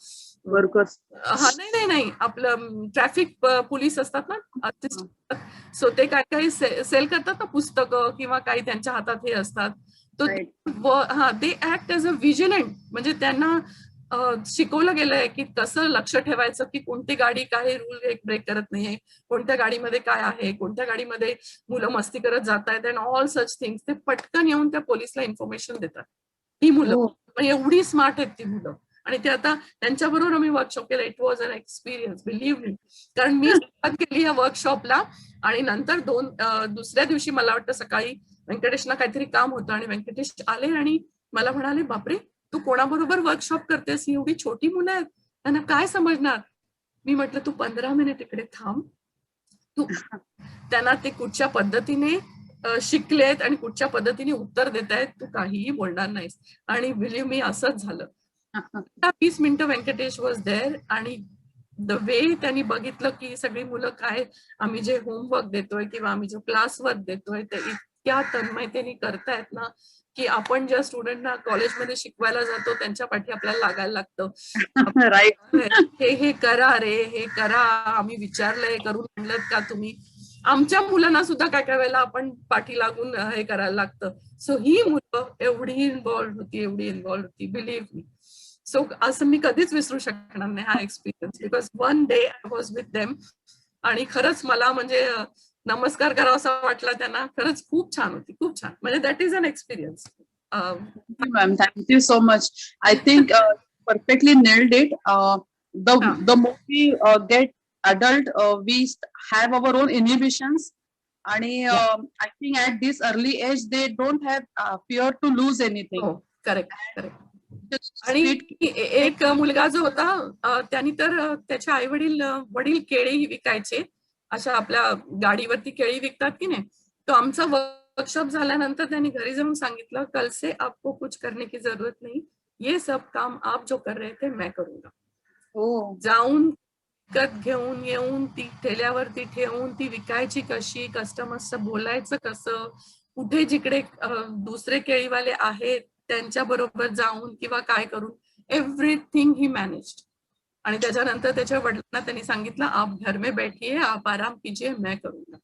वर्कर्स. हा नाही आपलं ट्रॅफिक पोलीस असतात ना, सो ते काही सेल करतात ना पुस्तकं किंवा काही त्यांच्या हातात हे असतात. They act as a vigilant. म्हणजे त्यांना शिकवलं गेलंय की कसं लक्ष ठेवायचं की कोणती गाडी काही रूल ब्रेक करत नाहीये, कोणत्या गाडीमध्ये काय आहे, कोणत्या गाडीमध्ये मुलं मस्ती करत जात आहेत, अँड ऑल सच थिंग्स. ते पटकन येऊन त्या पोलिसला इन्फॉर्मेशन देतात. ती मुलं एवढी स्मार्ट आहेत ती मुलं. आणि ते आता त्यांच्याबरोबर आम्ही वर्कशॉप केला. It was an experience, believe me. कारण मी सुरुवात केली या वर्कशॉपला आणि नंतर दुसऱ्या दिवशी मला वाटतं सकाळी व्यंकटेशला काहीतरी काम होतं आणि व्यंकटेश आले आणि मला म्हणाले, बापरे तू कोणाबरोबर वर्कशॉप करतेस, ही एवढी छोटी मुलं आहेत, त्यांना काय समजणार. मी म्हटलं तू 15 मिनिट इकडे थांब, तू त्यांना ते कुठच्या पद्धतीने शिकलेत आणि कुठच्या पद्धतीने उत्तर देत आहेत, तू काहीही बोलणार नाहीस. आणि बिलीव्ह मी असंच झालं. 20 मिनिटं व्यंकटेश वॉज देअर आणि द वे त्यांनी बघितलं की सगळी मुलं काय आम्ही जे होमवर्क देतोय किंवा आम्ही जो क्लास वर्क देतोय ते इतक्या तन्मयतेने करतायत ना की आपण ज्या स्टुडंटना कॉलेजमध्ये शिकवायला जातो त्यांच्या पाठी आपल्याला लागायला लागतं. हे करा रे, हे करा, आम्ही विचारलंय, करून आणलं का तुम्ही. आमच्या मुलांना सुद्धा काय काय वेळेला आपण पाठी लागून हे करायला लागतं. सो ही मुलं एवढी इन्व्हॉल्व्ह होती, बिलीव्ह मी. सो असं मी कधीच विसरू शकणार नाही हा experience, because one day I was with them आणि खरंच मला म्हणजे नमस्कार करावा असा वाटला त्यांना. खरंच खूप छान होती, खूप छान. म्हणजे that is an experience. Ma'am, thank you so much. I think perfectly nailed it. The more we get adult, we have our own inhibitions. And I think at this early age, they don't have fear to lose anything. Oh, correct. आणि एक मुलगा जो होता त्यांनी तर त्याचे आई वडील केळी विकायचे, अशा आपल्या गाडीवरती केळी विकतात की नाही. तो आमचा वर्कशॉप झाल्यानंतर त्यांनी घरी जाऊन सांगितलं, कल से आपको कुछ करने की जरूरत नहीं, ये सब काम आप जो कर रहे थे मैं करूंगा. जाऊन घेऊन येऊन ती ठेल्यावरती ठेवून ती विकायची कशी, कस्टमर्सचं बोलायचं कसं, कुठे जिकडे दुसरे केळीवाले आहेत त्यांच्या बरोबर जाऊन किंवा काय करून, एव्हरीथिंग ही मॅनेज्ड. आणि त्याच्यानंतर त्याच्या वडिलांना त्यांनी सांगितलं, आप घर में बैठिए, आप आराम कीजिए, मैं करूंगा.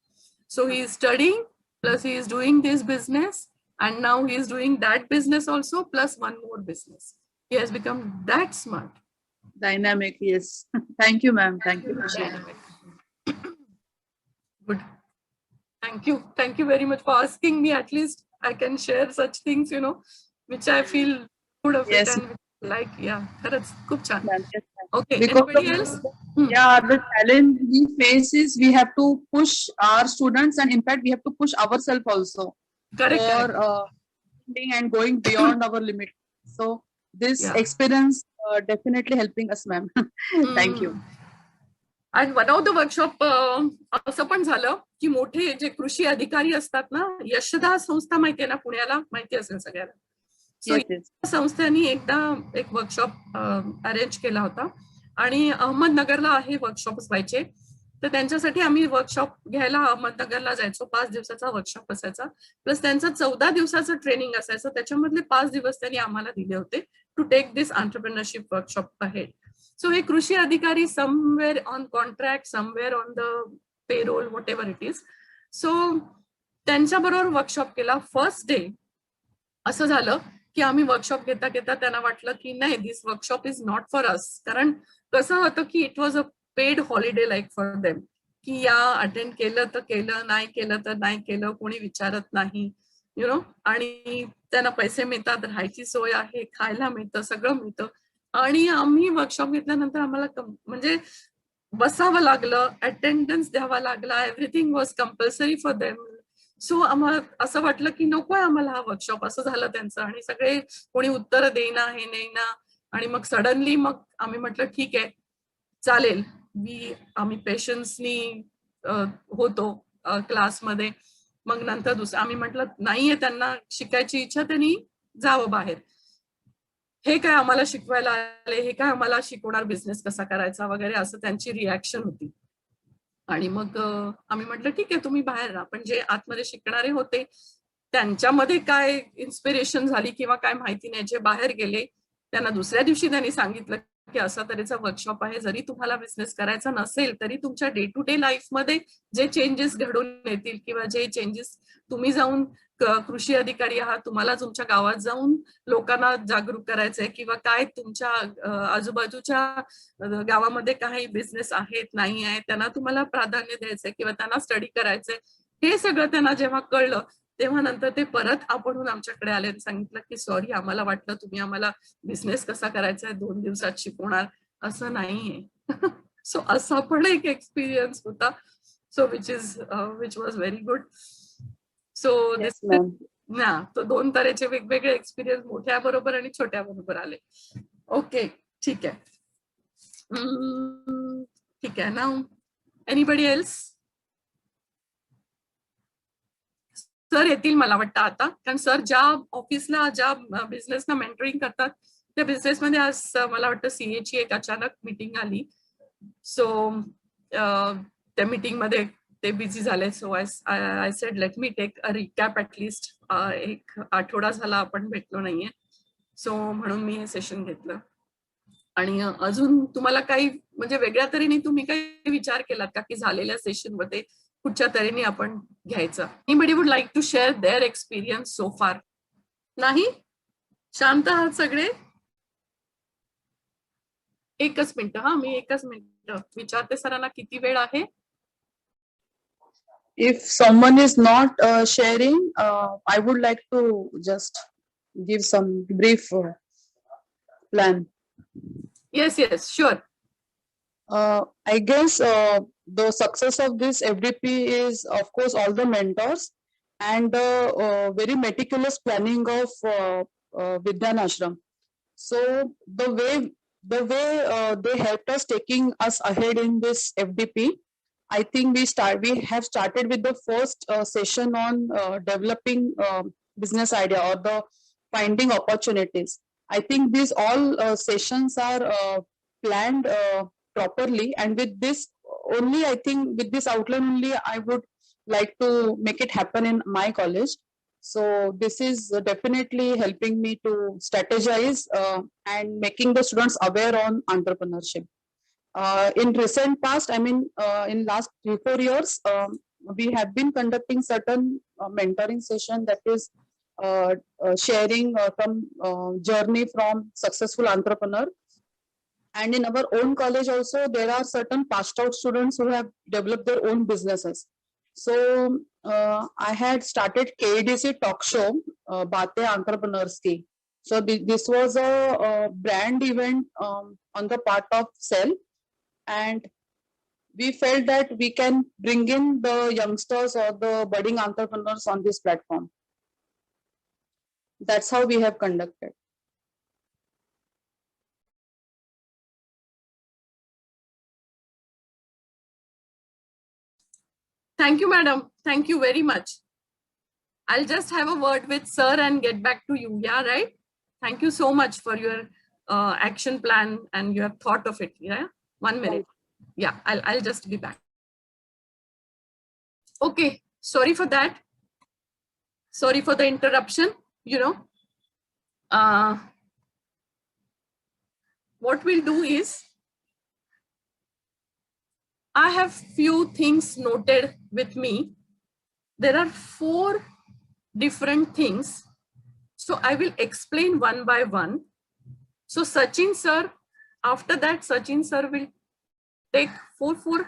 So he is studying plus he is doing this business and now he is doing that business also plus one more business. He has become that smart. Dynamic, yes. Thank you, ma'am. Thank you. Good. Thank you very much for asking me. At least I can share such things, which I feel good of it and like, yeah, that's खूप छान. Okay, anybody else? Yeah, the challenge we face is we have to push our students, and in fact we have to push ourselves also. Correct. And going beyond our limit. So this experience definitely helping us, ma'am. Thank you. And one of the workshop असं पण झालं की मोठे जे कृषी अधिकारी असतात ना, यशदा संस्था माहितीये ना पुण्याला, माहिती असेल सगळ्यांना. सो संस्थेने एकदा एक वर्कशॉप अरेंज केला होता आणि अहमदनगरला आहे वर्कशॉप व्हायचे. तर त्यांच्यासाठी आम्ही वर्कशॉप घ्यायला अहमदनगरला जायचो. 5 दिवसाचा वर्कशॉप असायचा, प्लस त्यांचं 14 दिवसाचं ट्रेनिंग असायचं. त्याच्यामधले 5 दिवस त्यांनी आम्हाला दिले होते to take this entrepreneurship workshop ahead. So हे कृषी अधिकारी somewhere on contract, somewhere on the payroll, what it is. So त्यांच्याबरोबर वर्कशॉप केला. फर्स्ट डे असं झालं की आम्ही वर्कशॉप घेता घेता त्यांना वाटलं की नाही, this workshop is not for us. कारण कसं होतं की it was a paid holiday like for them, की या अटेंड केलं तर केलं, नाही केलं तर नाही केलं, कोणी विचारत नाही, आणि त्यांना पैसे मिळतात, राहायची सोय आहे, खायला मिळतं, सगळं मिळतं. आणि आम्ही वर्कशॉप घेतल्यानंतर आम्हाला म्हणजे बसावं लागलं, अटेंडन्स द्यावा लागला, everything was compulsory for them. So आम्हाला असं वाटलं की नकोय आम्हाला हा वर्कशॉप, असं झालं त्यांचं. आणि सगळे कोणी उत्तर देईना, हे नाही ना, आणि मग सडनली मग आम्ही म्हटलं ठीक आहे चालेल, आम्ही पेशन्सनी होतो क्लासमध्ये. मग नंतर दुसरं आम्ही म्हटलं नाहीये त्यांना शिकायची इच्छा, त्यांनी जावं बाहेर. हे काय आम्हाला शिकवायला आले, हे काय आम्हाला शिकवणार बिझनेस कसा करायचा वगैरे, असं त्यांची रिॲक्शन होती. आणि मग आम्ही म्हटलं ठीक आहे तुम्ही बाहेर राहा. पण जे आतमध्ये शिकणारे होते त्यांच्यामध्ये काय इन्स्पिरेशन झाली किंवा काय माहिती नाही, जे बाहेर गेले त्यांना दुसऱ्या दिवशी त्यांनी सांगितलं की असा तऱ्हेचा वर्कशॉप आहे, जरी तुम्हाला बिझनेस करायचा नसेल तरी तुमच्या डे टू डे लाईफमध्ये जे चेंजेस घडून येतील किंवा जे चेंजेस तुम्ही जाऊन कृषी अधिकारी आहात, तुम्हाला तुमच्या गावात जाऊन लोकांना जागरूक करायचंय किंवा काय तुमच्या आजूबाजूच्या गावामध्ये काही बिझनेस आहेत नाही आहे त्यांना तुम्हाला प्राधान्य द्यायचंय किंवा त्यांना स्टडी करायचंय, हे सगळं त्यांना जेव्हा कळलं तेव्हा नंतर ते परत आपणहून आमच्याकडे आले आणि सांगितलं की सॉरी, आम्हाला वाटलं तुम्ही आम्हाला बिझनेस कसा करायचा आहे 2 दिवसात शिकवणार, असं नाहीये. सो असा पण एक एक्सपिरियन्स होता. So which was very good. So तो 2 तऱ्हेचे वेगवेगळे एक्सपिरियन्स मोठ्या बरोबर आणि छोट्या बरोबर आले. ओके, ठीक आहे. ठीक आहे. Now anybody else? सर येतील मला वाटतं आता, कारण सर ज्या ऑफिसला ज्या बिझनेसना मेंटरिंग करतात त्या बिझनेसमध्ये आज मला वाटतं CA ची एक अचानक मीटिंग आली. सो त्या मीटिंगमध्ये ते बिझी झाले. So I said let me take a recap at least. एक आठवडा झाला आपण भेटलो नाहीये, सो म्हणून मी हे सेशन घेतलं. आणि अजून तुम्हाला काही म्हणजे वेगळ्या तऱ्हेने तुम्ही काही विचार केलात का की झालेल्या सेशनमध्ये कुठच्या तऱ्हेने आपण घ्यायचं? Anybody would like to share their experience so far? नाही? शांत आहात सगळे? एकच मिनिट. मी एकच मिनिट विचारते सरांना किती वेळ आहे. If someone is not sharing, I would like to just give some brief plan. Yes, sure. I guess the success of this FDP is, of course, all the mentors and the very meticulous planning of Vidyan Ashram. So the way they helped us, taking us ahead in this FDP, I think we have started with the first session on developing business idea or the finding opportunities. I think these all sessions are planned properly, and with this only, I think with this outline only, I would like to make it happen in my college. So this is definitely helping me to strategize and making the students aware on entrepreneurship. In recent past, I mean, in last 3-4 years, we have been conducting certain mentoring session, that is sharing some journey from successful entrepreneur. And in our own college also, there are certain passed out students who have developed their own businesses. So I had started KEDC talk show, Baate Entrepreneurs Ki. So this was a brand event on the part of Cell. And we felt that we can bring in the youngsters or the budding entrepreneurs on this platform. That's how we have conducted. Thank you, madam. Thank you very much. I'll just have a word with sir and get back to you. Yeah, right? Thank you so much for your action plan, and you have thought of it. Yeah, 1 minute. Yeah, I'll just be back. Okay, sorry for that. Sorry for the interruption. What we'll do is, I have few things noted with me. There are 4 different things. So I will explain one by one. So Sachin sir, after that Sachin sir will take 4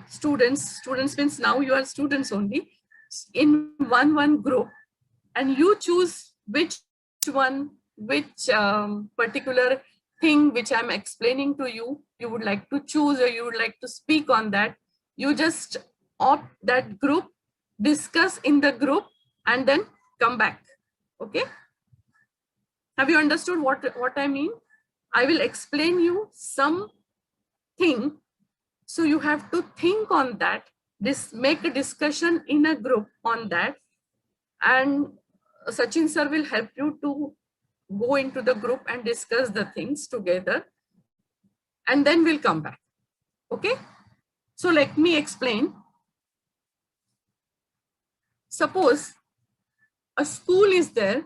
students. Students means now you are students only, in one group, and you choose which particular thing which I'm explaining to you, you would like to choose or you would like to speak on that. You just opt that group, discuss in the group, and then come back. Okay? Have you understood what I mean? I will explain you something. So you have to think on that. Make a discussion in a group on that. And Sachin sir will help you to go into the group and discuss the things together. And then we'll come back. Okay? So let me explain. Suppose a school is there.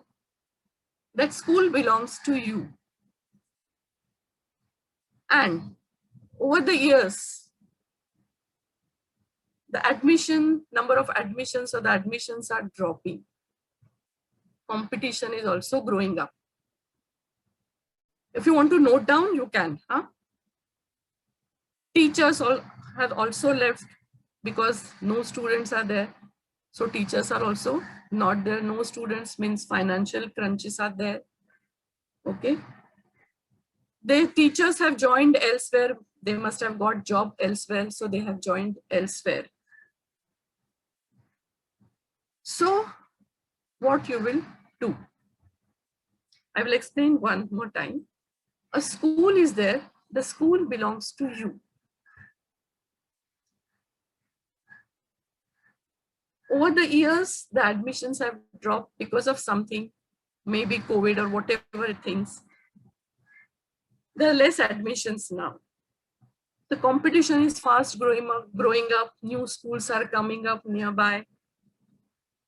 That school belongs to you. And over the years, the number of admissions or the admissions are dropping. Competition is also growing up. If you want to note down, you can. Teachers have also left because no students are there. So teachers are also not there. No students means financial crunches are there. Okay. The teachers have joined elsewhere. They must have got job elsewhere. So they have joined elsewhere. So what you will do? I will explain one more time. A school is there. The school belongs to you. Over the years, the admissions have dropped because of something, maybe COVID or whatever things. There are less admissions now. The competition is fast growing up. New schools are coming up nearby.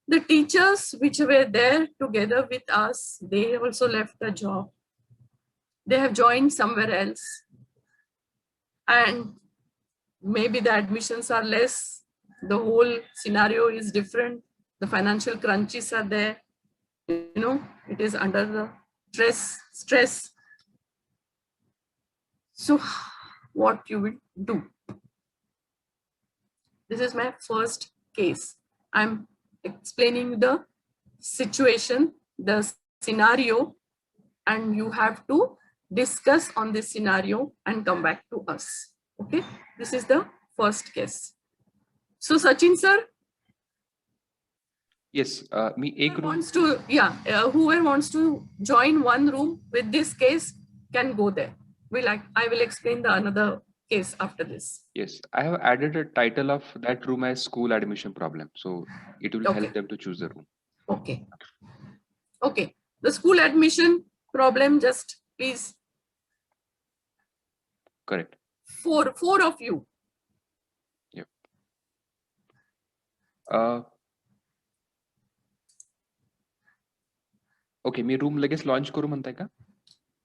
The teachers which were there together with us, they also left the job. They have joined somewhere else. And maybe the admissions are less. The whole scenario is different. The financial crunches are there. You know, it is under the stress. So what you will do? This is my first case. I'm explaining the situation, the scenario, and you have to discuss on this scenario and come back to us. Okay, this is the first case. So Sachin sir, yes, whoever wants to join one room with this case can go there. I will explain the another case after this. Yes, I have added a title of that room as school admission problem, so it will help them to choose the room. Okay. Okay. The school admission problem, just please. Correct. Four of you. Yep. Okay, me room लगेच launch करू म्हणताय का?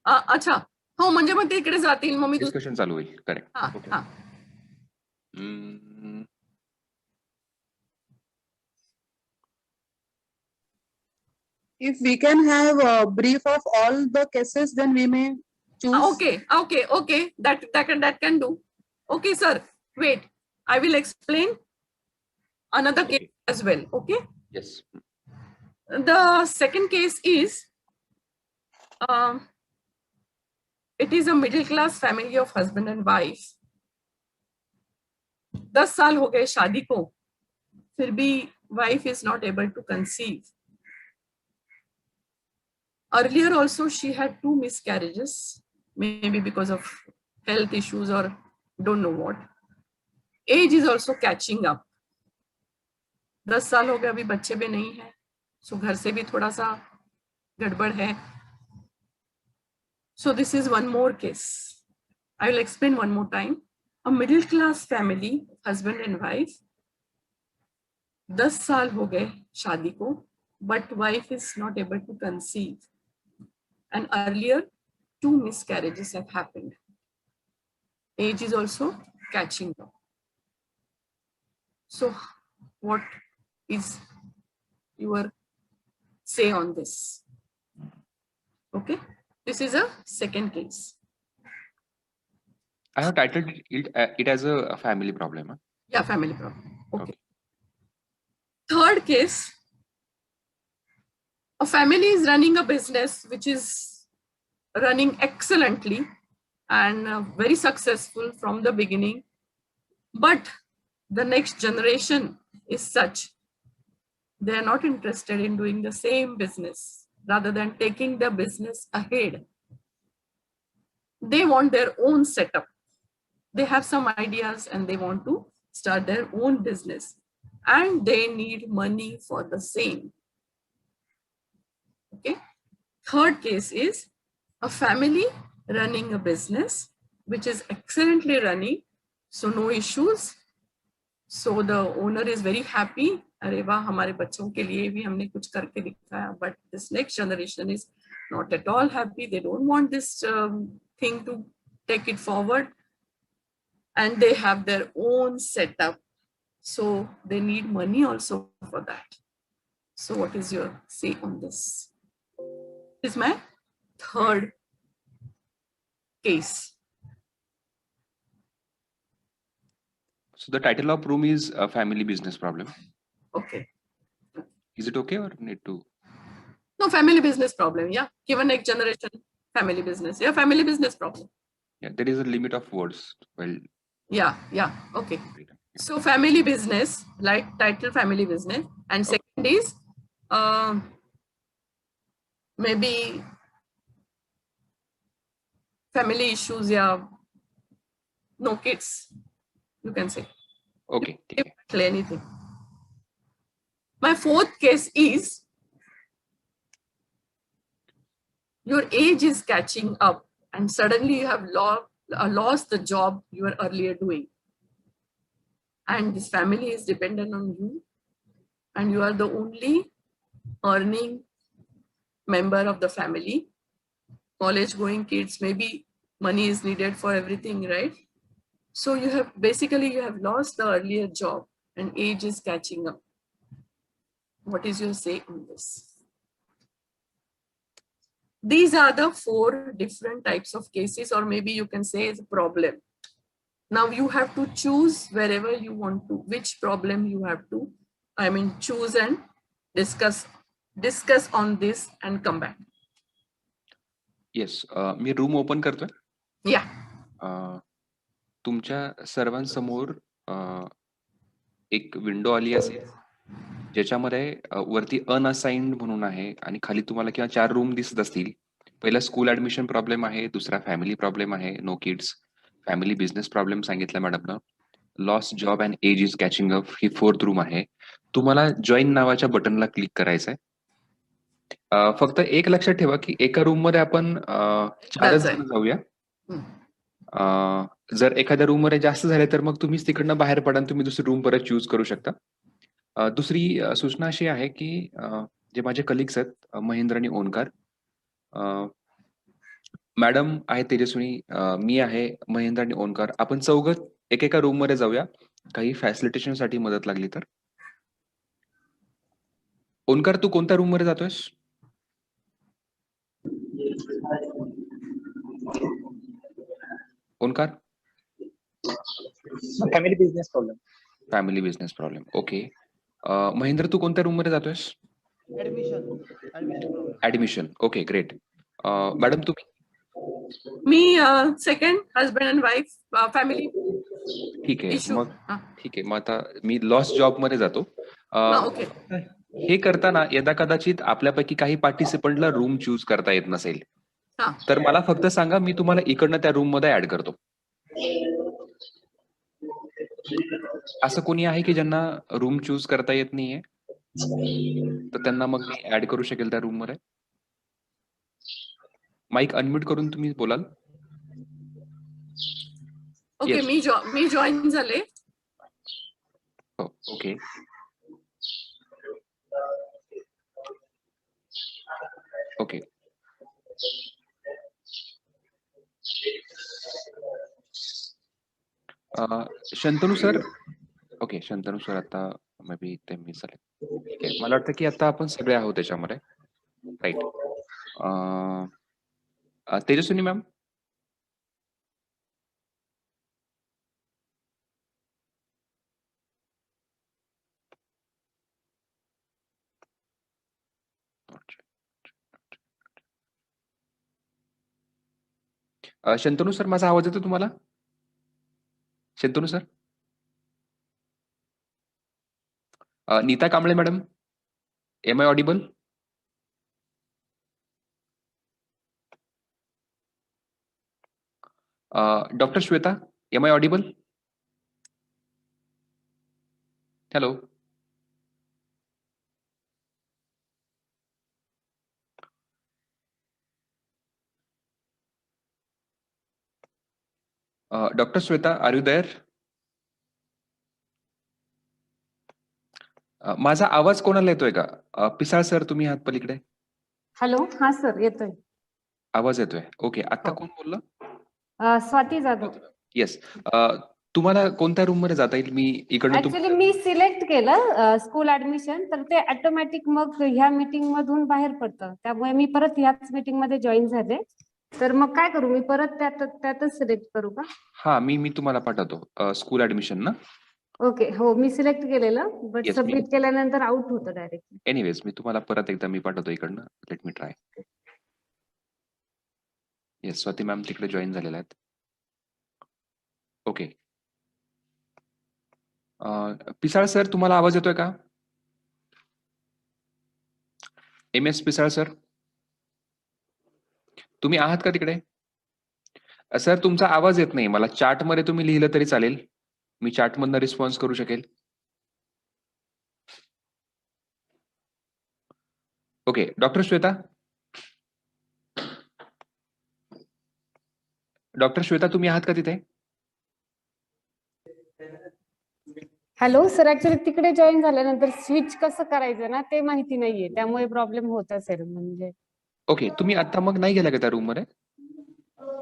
अच्छा, हो, म्हणजे मग ते इकडे जातील, मग मी डिस्कशन चालू होईल. करेक्ट. हां. If we can have a brief of all the cases, then we may choose. Okay. That can do. Okay, sir. Wait. I will explain another case as well. Okay. Yes. The second case is, it is a middle class family of husband and wife. 10 साल हो गए शादी को, फिर भी wife is not able to conceive. Earlier also she had 2 miscarriages, maybe because of health issues or don't know what. Age is also catching up. 10 साल हो गए, अभी बच्चे भी नहीं है, so घर से भी थोड़ा सा गड़बड़ है. So this is one more case. I will explain one more time. A middle class family, husband and wife. 10 साल हो गए शादी को, but wife is not able to conceive. And earlier 2 miscarriages have happened. Age is also catching up. So what is your say on this? Okay, this is a second case. I have titled it as a family problem. Huh? Yeah, family problem. Okay. Third case, a family is running a business which is running excellently and very successful from the beginning, but the next generation is such, they are not interested in doing the same business. rather than taking the business ahead. They want their own setup. They have some ideas and they want to start their own business, and they need money for the same. Okay. Third case is a family running a business which is excellently running, so no issues. So the owner is very happy. अरे वाह, हमारे बच्चों के लिए भी हमने कुछ करके दिखाया. But this next generation is not at all happy. They don't want this thing to take it forward, and they have their own setup. So they need money also for that. So what is your say on this? This is my third case. So the title of room is a family business problem. Okay. Is it okay or need to? No, family business problem. Yeah. Given next generation, family business. Yeah, family business problem. Yeah, there is a limit of words. Well. Yeah. Okay. So family business, like title family business, and second is maybe family issues. Yeah. No kids. You can say. Okay. Anything. My fourth case is your age is catching up and suddenly you have lost the job you were earlier doing. And this family is dependent on you and you are the only earning member of the family. College going kids, maybe money is needed for everything, right? So you have lost the earlier job and age is catching up. What is your say on this? These are the 4 different types of cases, or maybe you can say it's a problem. Now you have to choose wherever you want to, which problem you have to, choose and discuss on this and come back. Yes, me room open करतोय. Yeah. तुमच्या सर्वांसमोर एक window आली असेल ज्याच्यामध्ये वरती अनअसाइन्ड म्हणून आहे आणि खाली तुम्हाला किंवा 4 रूम दिसत असतील. पहिला स्कूल ऍडमिशन प्रॉब्लेम आहे, दुसरा फॅमिली प्रॉब्लेम आहे, no kids, family business problem सांगितलं मॅडमनं, lost job and age is catching up ही 4th रूम आहे. तुम्हाला जॉईन नावाच्या बटनला क्लिक करायचंय. फक्त एक लक्षात ठेवा की एका रूम मध्ये आपण 4च जण जाऊया. जर एखाद्या रूम मध्ये जास्त झाले तर मग तुम्हीच तिकडनं बाहेर पडा आणि तुम्ही दुसरी रूम परत चूज करू शकता. दुसरी सूचना अशी आहे की जे माझे कलिग्स आहेत महेंद्र आणि ओंकार, मॅडम आहे तेजस्विनी, मी आहे महेंद्र आणि ओंकार, आपण चौघं एकेका रूम मध्ये जाऊया काही फॅसिलिटेशन साठी मदत लागली तर. ओंकार, तू कोणत्या रूम मध्ये जातोयस? Omkar? Family business problem. Family business problem. Okay. Mahendra, तू कोणत्या रूम मध्ये जातोयस? ऍडमिशन. Okay, great. मॅडम तुम्ही? मी second, husband and wife family. ठीक आहे, मग ठीक आहे. मग आता मी लॉस्ट जॉब मध्ये जातो. हे करताना यदा कदाचित आपल्यापैकी काही पार्टिसिपंटला रूम चूज करता येत नसेल तर मला फक्त सांगा, मी तुम्हाला इकडनं त्या रूम मध्ये ऍड करतो. असं कोणी आहे की ज्यांना रूम चूज करता येत नाहीये तर त्यांना मग मी ऍड करू शकेल त्या रूम मध्ये? माईक अनम्यूट करून तुम्ही बोलाल. ओके, मी जॉईन झाले. Okay. Okay. Shantanu sir. Okay, Shantanu sir आता मे बी ते मिस झाले. ठीक आहे, मला वाटतं की आता आपण सगळे आहोत त्याच्यामध्ये, right. Tejaswini ma'am? Shantanu sir, माझा आवाज येतो तुम्हाला? Shantanu sir? Nita Kamble madam, am I audible? Dr. Shweta, am I audible? Hello. Dr. Shweta, are you there? माझा आवाज कोणाला येतोय का? पिसाळ सर, तुम्ही आहात पलीकडे? हॅलो, हा सर येतोय. आवाज येतोय. ओके, आता कोण बोललं? स्वाती जाधव. येस. तुम्हाला कोणत्या रूम मध्ये जाता येईल? मी इकडनं ऍक्च्युली मी सिलेक्ट केलं स्कूल ऍडमिशन, तर ते ऑटोमॅटिक मग ह्या मीटिंग मधून बाहेर पडतं, त्यामुळे मी परत ह्याच मीटिंग मध्ये जॉईन झाले. तर मग काय करू, मी परत त्यातच सिलेक्ट करू का? हा, मी तुम्हाला पाठवतो स्कूल ऍडमिशन ना. ओके, हो मी सिलेक्ट केलेलं, बट Yes, सबमिट केल्यानंतर आउट होतं डायरेक्ट. एनिवेज मी तुम्हाला परत एकदा मी पाठवतो इकडनं. Let me try. Yes, Swati ma'am तिकडे जॉईन झालेल्या आहेत. ओके. पिसाळ सर, तुम्हाला आवाज येतोय का? MS पिसाळ सर, तुम्ही आहात का तिकडे? सर, तुमचा आवाज येत नाही मला. चॅट मध्ये तुम्ही लिहिलं तरी चालेल, मी चॅट मधनं रिस्पॉन्स करू शकेल. Okay, doctor Shweta. Doctor Shweta, तुम्ही आहात का तिथे? हॅलो सर, ऍक्च्युली तिकडे जॉईन झाल्यानंतर स्विच कसं करायचं ना ते माहिती नाहीये, त्यामुळे प्रॉब्लेम होत असेल म्हणजे. ओके, तुम्ही आता मग नाही गेला का त्या रूम मध्ये?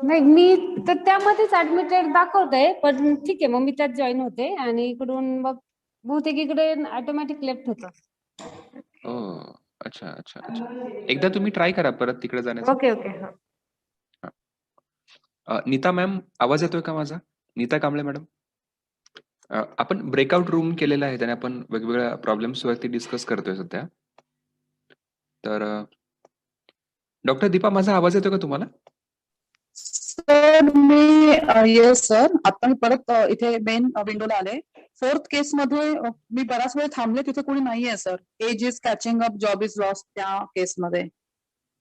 नाही, मी तर त्यामध्येच ऍडमिटेड दाखवतंय, पण ठीक आहे, मग मी त्यात जॉईन होते आणि इकडून मग बहुतेक इकडे ऑटोमॅटिक लेफ्ट होतं. अच्छा अच्छा अच्छा. एकदा तुम्ही ट्राय करा परत तिकडे जाण्याचं. Okay okay. नीता मॅम, आवाज येतोय का माझा? नीता कांबळे मॅडम, आपण ब्रेकआउट रूम केलेला आहे, त्याने आपण वेगवेगळ्या प्रॉब्लेम्स वरती डिस्कस करतोय सध्या. तर डॉक्टर दीपा, माझा आवाज येतोय का तुम्हाला? सर मी येस सर, आता मी परत इथे मेन विंडोला आले. 4th केस मध्ये मी बराच वेळ थांबले, तिथे कोणी नाहीये sir. Age is catching up, job is lost त्या केसमध्ये.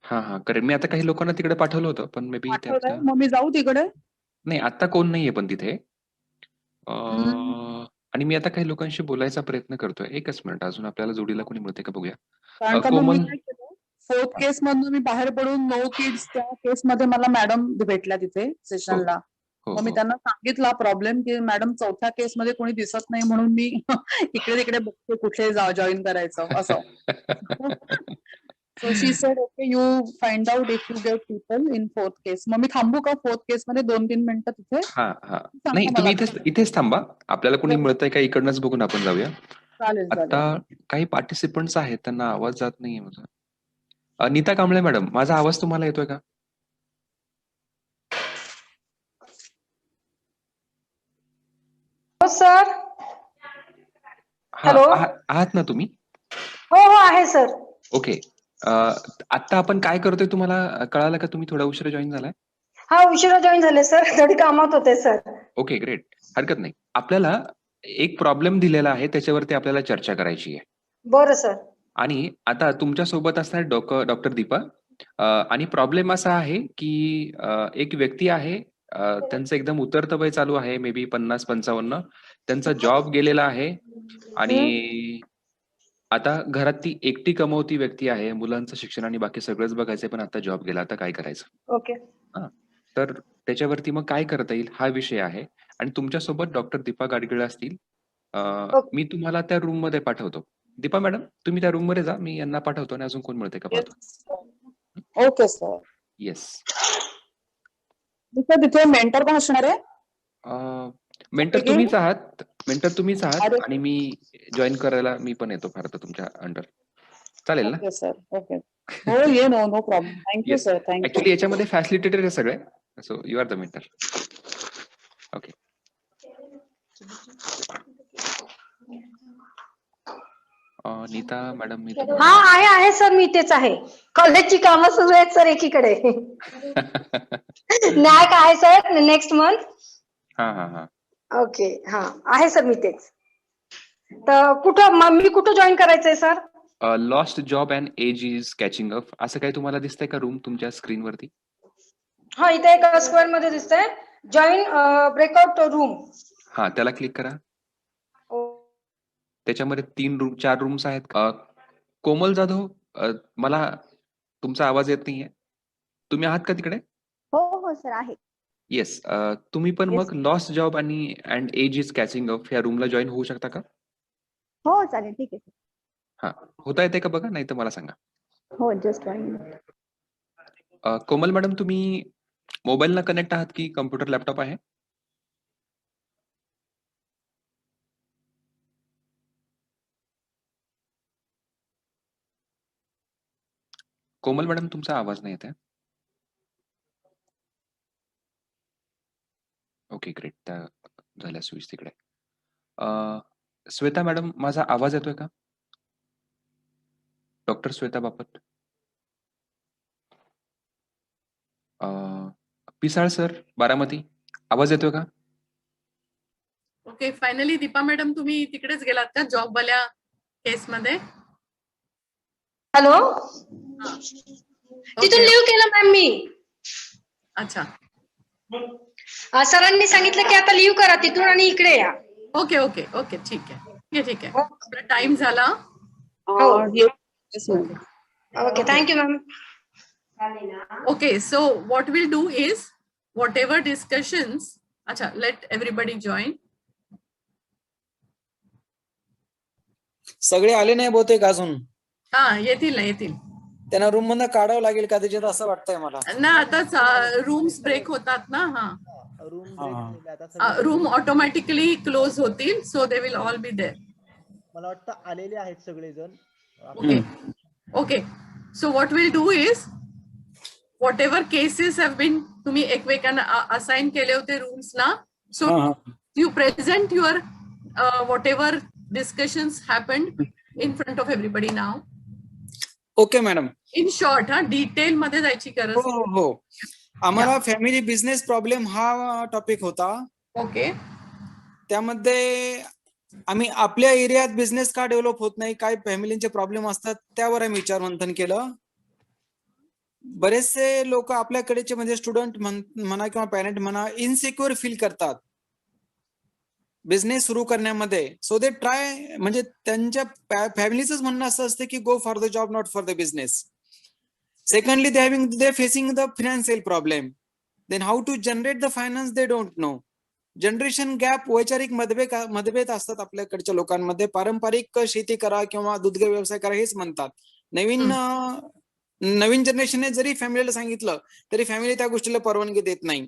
हा करेक्ट. मी आता काही लोकांना तिकडे पाठवलं होतं, पण मे बी मग मी जाऊ तिकडे? नाही, आता कोण नाहीये पण तिथे. आणि मी आता काही लोकांशी बोलायचा प्रयत्न करतोय. एकच मिनिट, अजून आपल्याला जोडीला कोणी मिळते का बघूया. कारण का मग मी काय केलं, 4th केस मधून मी बाहेर पडून नो किड्स त्या केस मध्ये मला मॅडम भेटल्या तिथे सेशनला. मग मी त्यांना सांगितला प्रॉब्लेम की मॅडम 4थ्या केस मध्ये कोणी दिसत नाही, म्हणून मी इकडे तिकडे बघते कुठे जॉईन करायचं असं. So she said, okay, you find out if you get people in 4th case. मग मी थांबू का 4th केस मध्ये 2-3 मिनिटं तिथे? नाही, तुम्ही इथेच थांबा. आपल्याला कोणी मिळतंय का इकडनंच बघून आपण जाऊया. चालेल. आता काही पार्टिसिपंट्स आहेत, त्यांना आवाज जात नाहीये माझा. नीता कांबळे मॅडम, माझा आवाज तुम्हाला येतोय का? हो सर. हॅलो, आहात ना तुम्ही? हो आहे सर. ओके. आता आपण काय करतोय तुम्हाला कळालं का? तुम्ही थोडा उशिरा जॉईन झालाय? हा, उशिरा जॉईन झाले सर, थोडी कामात होते सर. Okay, great. हरकत नाही. आपल्याला एक प्रॉब्लेम दिलेला आहे, त्याच्यावरती आपल्याला चर्चा करायची आहे. बरं सर. आणि आता तुमच्या सोबत असणार डॉक्टर दीपा. आणि प्रॉब्लेम असा आहे की एक व्यक्ती आहे, त्यांचं एकदम उतरतं वय चालू आहे, मे बी 50-55. त्यांचा जॉब गेलेला आहे आणि आता घरात ती एकटी कमवती व्यक्ती आहे. मुलांचं शिक्षण आणि बाकी सगळंच बघायचंय, पण आता जॉब गेला, आता काय करायचं? ओके. तर त्याच्यावरती मग काय करता येईल हा विषय आहे. आणि तुमच्यासोबत डॉक्टर दीपा गाडगीळ असतील. मी तुम्हाला त्या रूम मध्ये पाठवतो. दीपा मॅडम, तुम्ही त्या रूम मध्ये जा, मी यांना पाठवतो आणि अजून कोण मिळते का पाहतो. Okay sir. येस. तिथे मेंटर पण असणार आहे? मेंटर तुम्हीच आहात आणि मी जॉईन करायला मी पण येतो फार तर तुमच्या अंडर. चालेल ना? Okay sir. ओके. हो, yeah. No problem. Thank you sir. Thank you. Actually याच्यामध्ये फॅसिलिटेटर आहे सगळे, so you are the mentor. Okay. Neeta madam, मी हा आहे सर, मी इथेच आहे. कॉलेजची कामं सुरू आहेत सर एकीकडे. नॅक आहे सर नेक्स्ट मंथ. हा. ओके. हा आहे सर, मी तेच. तर मी कुठं जॉईन करायचंय sir? Lost job and age is catching up, असं काही तुम्हाला दिसतंय का रूम तुमच्या स्क्रीनवरती? हा, इथे एक स्क्वेअर मध्ये दिसतंय. Join breakout room. हा, त्याला क्लिक करा. त्याच्यामध्ये 4 रूम्स आहेत. कोमल जाधव, मला तुमचा आवाज येत नाहीये. तुम्ही आहात का तिकडे? हो सर आहे. येस. तुम्ही पण Yes. मग लॉस्ट जॉब आणि and age is catching up या रूमला जॉईन होऊ शकता का? हो चालेल, ठीक आहे. हा, होता येते का बघा, नाही तर मला सांगा. हो जस्ट 1 minute. कोमल मॅडम, तुम्ही मोबाईलला कनेक्ट आहात की कम्प्युटर लॅपटॉप आहे? कोमल मॅडम, तुमचा आवाज नाही येत आहे. Okay, great. त्या झाल्या स्विच तिकडे. श्वेता मॅडम, माझा आवाज येतोय का? डॉक्टर श्वेता बापट. पिसाळ सर, बारामती, आवाज येतोय का? ओके, फायनली दीपा मॅडम तुम्ही तिकडेच गेलात का जॉबवाल्या केसमध्ये? हॅलो, तिथून लिव्ह केलं मॅम मी. अच्छा, सरांनी सांगितलं की आता लिव्ह करा तिथून आणि इकडे या. ओके ओके ओके, ठीक आहे ठीक आहे. आपला टाइम झाला. Okay, thank you ma'am. Okay, so what we'll do is whatever discussions, acha, let everybody join. सगळे आले नाही बहुतेक अजून. हा, येतील ना, येतील. त्यांना रूम मधनं काढावं लागेल का त्याच्यात, असं वाटतंय मला. ना, आताच रूम्स ब्रेक होतात ना. हा, रूम ऑटोमॅटिकली क्लोज होतील, so they will all be there. मला वाटतं आलेले आहेत सगळेजण. Okay okay, so what will do is whatever cases have been, तुम्ही एकमेकांना असाइन केले होते रूम्स ना, so you present your whatever discussions happened in front of everybody now. Okay madam. In short, detail मध्ये जायची गरज. हो, आम्हाला फॅमिली बिझनेस प्रॉब्लेम हा टॉपिक होता. ओके, त्यामध्ये आम्ही आपल्या एरियात बिझनेस का डेव्हलप होत नाही, काय फॅमिलीचे प्रॉब्लेम असतात, त्यावर आम्ही विचारमंथन केलं. बरेचसे लोक आपल्याकडेचे म्हणजे स्टुडंट म्हणा किंवा पॅरेंट म्हणा, इनसिक्युअर फील करतात बिझनेस सुरू करण्यामध्ये. सो दे ट्राय, म्हणजे त्यांच्या फॅमिलीच म्हणणं असं असतं की go for the job, not for the business. Secondly they facing the financial problem. Then how to generate the finance they don't know. Generation gap, वैचारिक मतभेद असतात आपल्याकडच्या लोकांमध्ये. पारंपरिक शेती करा किंवा दुग्ध व्यवसाय करा हेच म्हणतात. नवीन जनरेशनने जरी फॅमिलीला सांगितलं तरी फॅमिली त्या गोष्टीला परवानगी देत नाही.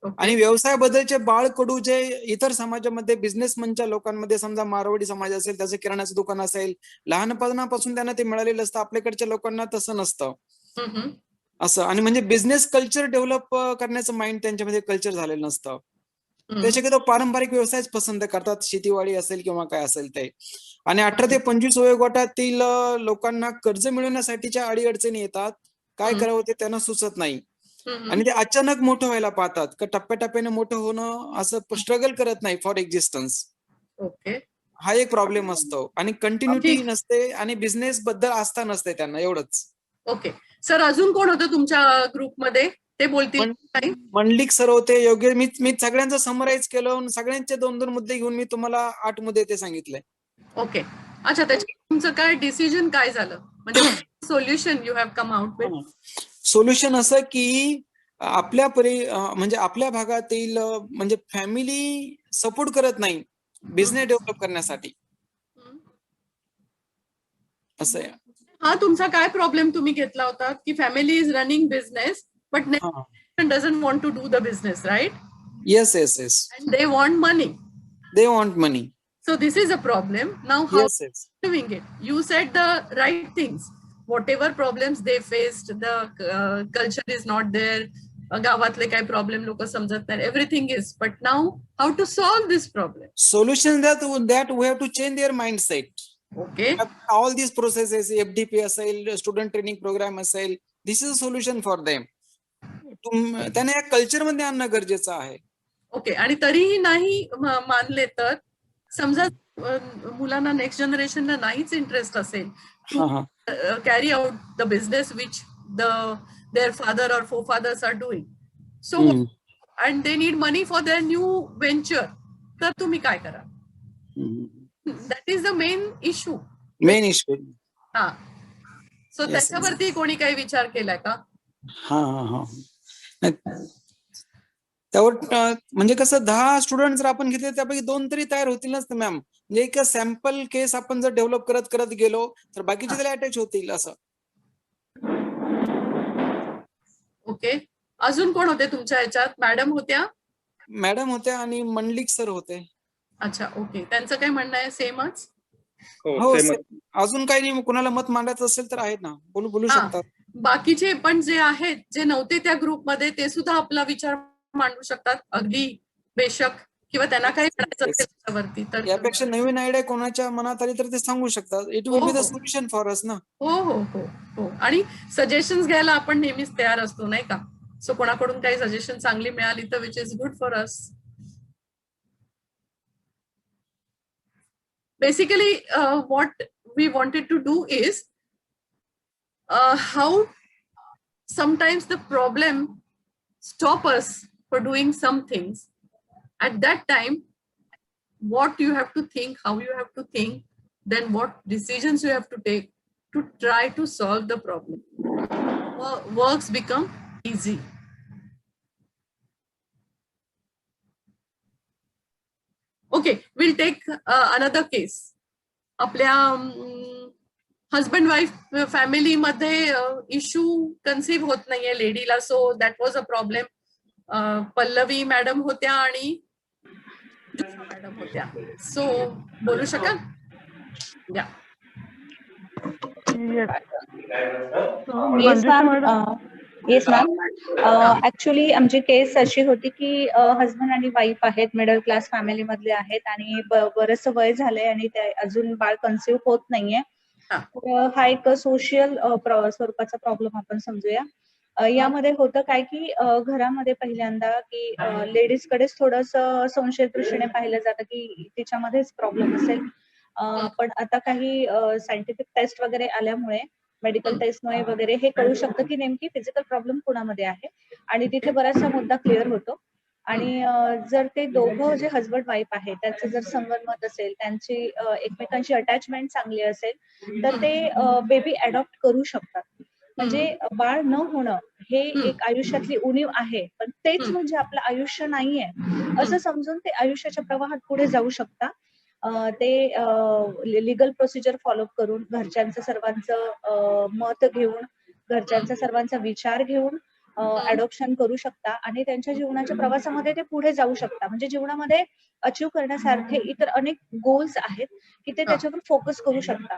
आणि व्यवसायाबद्दलचे बाळकडू जे इतर समाजामध्ये बिझनेसमनच्या लोकांमध्ये, समजा मारवाडी समाज असेल, त्याचं किराणाचं दुकान असेल, लहानपणापासून त्यांना ते मिळालेलं असतं. आपल्याकडच्या लोकांना तसं नसतं असं. आणि म्हणजे बिझनेस कल्चर डेव्हलप करण्याचं माइंड त्यांच्यामध्ये कल्चर झालेलं नसतं. ते शक्यतो पारंपरिक व्यवसायच पसंत करतात, शेतीवाडी असेल किंवा काय असेल ते. आणि 18 ते 25 वयोगटातील लोकांना कर्ज मिळवण्यासाठीच्या अडीअडचणी येतात. काय करावं ते त्यांना सुचत नाही. आणि ते अचानक मोठं व्हायला पाहतात का टप्प्याटप्प्याने मोठं होणं, असं स्ट्रगल करत नाही फॉर एक्झिस्टन्स. ओके, हा एक प्रॉब्लेम असतो. आणि कंटिन्युटी नसते आणि बिझनेस बद्दल आस्था नसते त्यांना, एवढंच. ओके सर, अजून कोण होतं तुमच्या ग्रुपमध्ये, ते बोलतील? मंडलिक सर होते. योग्य, मी सगळ्यांचं समराईज केलं. सगळ्यांचे 2-2 मुद्दे घेऊन मी तुम्हाला 8 मुद्दे ते सांगितले. ओके, अच्छा, त्याच्यात तुमचं काय डिसिजन काय झालं, म्हणजे solution you have come out with? Solution असं की म्हणजे आपल्या भागातील म्हणजे फॅमिली सपोर्ट करत नाही बिझनेस डेव्हलप करण्यासाठी, असं आहे. हा, तुमचा काय प्रॉब्लेम तुम्ही घेतला होता की family is running business but doesn't want to do the business, right? Yes. And they want money. So this is a problem. Now how doing it? You said the right things. Whatever problems they faced, the culture is not there. गावातले काय problem लोक समजत नाही. Everything is. But now how to solve this problem? Solution that we have to change their mindset. Okay. All these processes, FDP असेल, student training programme असेल, this is a solution for them. त्यांना या culture मध्ये आणणं गरजेचं आहे. Okay, आणि तरीही नाही मानले तर, समजा मुलांना, नेक्स्ट जनरेशनला नाहीच इंटरेस्ट असेल carry out the business which their father or forefathers are doing, so and they need money for their new venture, तर तुम्ही काय करा? That is the main issue. हा, सो त्याच्यावरती कोणी काही विचार केलाय का? त्यावर म्हणजे कसं 10 स्टुडंट जर आपण घेतले त्यापैकी 2 तरी तयार होतीलच ना मॅम. म्हणजे एक सॅम्पल केस आपण जर डेव्हलप करत गेलो तर बाकीचे त्याला अटॅच होतील असं. ओके, अजून कोण होते तुमच्या ह्याच्यात? मॅडम होत्या आणि मंडलिक सर होते. अच्छा, ओके. त्यांचं काय म्हणणं आहे? सेमच? हो, अजून काही नाही. कुणाला मत मांडायचं असेल तर आहेत ना, बोलू शकतात. बाकीचे पण जे आहेत, जे नव्हते त्या ग्रुपमध्ये, ते सुद्धा आपला विचार मांडू शकतात अगदी बेशक, किंवा त्यांना काही म्हणायचं असेल त्यावरती तर. यापेक्षा नवीन आयडिया कोणाच्या मनात आली तर ते सांगू शकतात. It will be the solution for us ना. हो. आणि सजेशन्स घ्यायला आपण नेहमीच तयार असतो, नाही का? सो कोणाकडून काही सजेशन चांगली मिळाली तर which is good for us. Basically, what we wanted to do is how sometimes the problem stop us for doing some things. At that time, what you have to think, how you have to think, then what decisions you have to take to try to solve the problem. Works become easy. Okay, we'll take another case. आपल्या husband wife family मध्ये issue conceive होत नाहीये लेडीला, so that was a problem. Pallavi madam होत्या आणि madam होत्या. So बोलू शकाल? या. Yes ma'am. ऍक्च्युली आमची केस अशी होती की हजबंड आणि वाईफ आहेत, मिडल क्लास फॅमिली मधले आहेत आणि बरंच वय झालंय आणि ते अजून बाळ कन्सिव्ह होत नाहीये. हा एक सोशियल स्वरूपाचा प्रॉब्लेम आपण समजूया. यामध्ये होतं काय की घरामध्ये पहिल्यांदा की लेडीज कडेच थोडस संशय दृष्टीने पाहिलं जातं की तिच्यामध्येच प्रॉब्लेम असेल. पण आता काही सायंटिफिक टेस्ट वगैरे आल्यामुळे, मेडिकल टेस्टमुळे वगैरे हे कळू शकतं की नेमकी फिजिकल प्रॉब्लेम कुणामध्ये आहे आणि तिथे बराचसा मुद्दा क्लिअर होतो. आणि जर ते दोघं जे हजबंड वाईफ आहे त्यांचं जर संगनमत असेल, त्यांची एकमेकांची अटॅचमेंट चांगली असेल तर ते बेबी अडॉप्ट करू शकतात. म्हणजे बाळ न होणं हे एक आयुष्यातली उणीव आहे, पण तेच म्हणजे आपलं आयुष्य नाहीये असं समजून ते आयुष्याच्या प्रवाहात पुढे जाऊ शकतात. ते लिगल प्रोसिजर फॉलो करून, घरच्यांचं सर्वांचं मत घेऊन, घरच्यांचा सर्वांचा विचार घेऊन अडॉप्शन करू शकता आणि त्यांच्या जीवनाच्या प्रवासामध्ये ते पुढे जाऊ शकता. म्हणजे जीवनामध्ये अचीव करण्यासारखे इतर अनेक गोल्स आहेत की ते त्याच्यावर फोकस करू शकता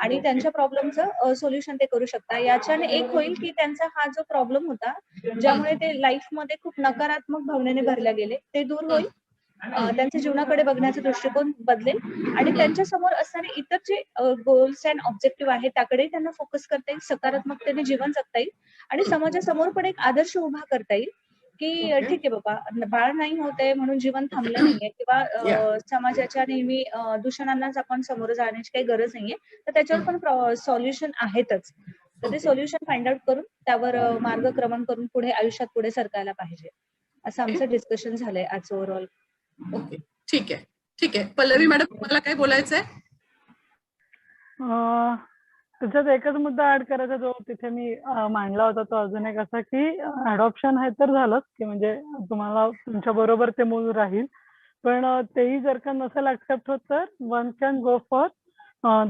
आणि त्यांच्या प्रॉब्लेमचं सोल्युशन ते करू शकता. याच्याने एक होईल की त्यांचा हा जो प्रॉब्लेम होता, ज्यामुळे ते लाईफ मध्ये खूप नकारात्मक भावनेने भरल्या गेले, ते दूर होईल. त्यांच्या जीवनाकडे बघण्याचा दृष्टिकोन बदलेल आणि त्यांच्या समोर असणारे इतर जे गोल्स अँड ऑब्जेक्टिव्ह आहेत त्याकडे त्यांना फोकस करता येईल, सकारात्मकतेने जीवन जगता येईल आणि समाजासमोर पण एक आदर्श उभा करता येईल की ठीक आहे बाबा, बाळ नाही होतंय म्हणून जीवन थांबलं नाहीये किंवा समाजाच्या नेहमी दूषणांनाच आपण समोर जाण्याची काही गरज नाहीये, तर त्याच्यावर पण सॉल्युशन आहेतच. तर ते सॉल्युशन फाइंड आउट करून त्यावर मार्गक्रमण करून पुढे आयुष्यात पुढे सरकायला पाहिजे, असं आमचं डिस्कशन झालंय आज ओव्हरऑल. ओके, ठीक आहे. पल्लवी मॅडम, तुम्हाला काय बोलायचंय? त्याच्यात एकच मुद्दा ऍड करायचा जो तिथे मी मांडला होता, तो अजून एक असा की अडॉप्शन आहे तर झालंच की म्हणजे तुम्हाला तुमच्या बरोबर ते मूल राहील, पण तेही जर का नसेल ऍक्सेप्ट होत तर one can go for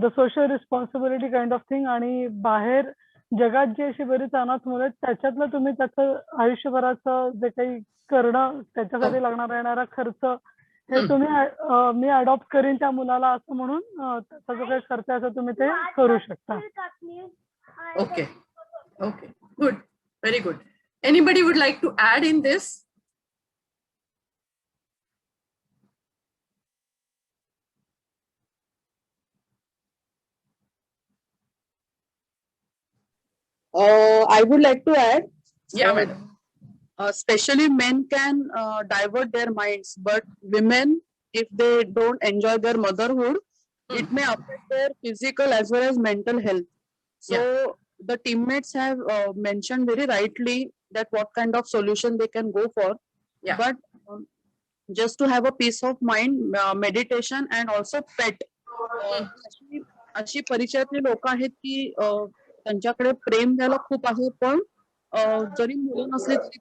the social responsibility kind of thing. आणि बाहेर जगात जी अशी बरीच अनाथ मुलं आहेत त्याच्यातलं तुम्ही त्याचं आयुष्यभराचं जे काही करणं, त्याच्यासाठी लागणारा येणारा खर्च हे तुम्ही मी अडॉप्ट करीन त्या मुलाला असं म्हणून त्याचा जो काही खर्च आहे तुम्ही ते करू शकता. Okay, good, very good. Anybody would like to add in this? I would like to add. Yeah, madam. Especially men can divert their minds, but women, if they don't enjoy their motherhood, it may affect their physical as well as mental health. So the teammates have mentioned very rightly that what kind of solution they can go for. Yeah. But just to have a peace of mind, meditation and also pet. अशी परिचयातली लोक आहेत की त्यांच्याकडे प्रेम द्यायला खूप आहे, पण जरी मुलं नसली तरी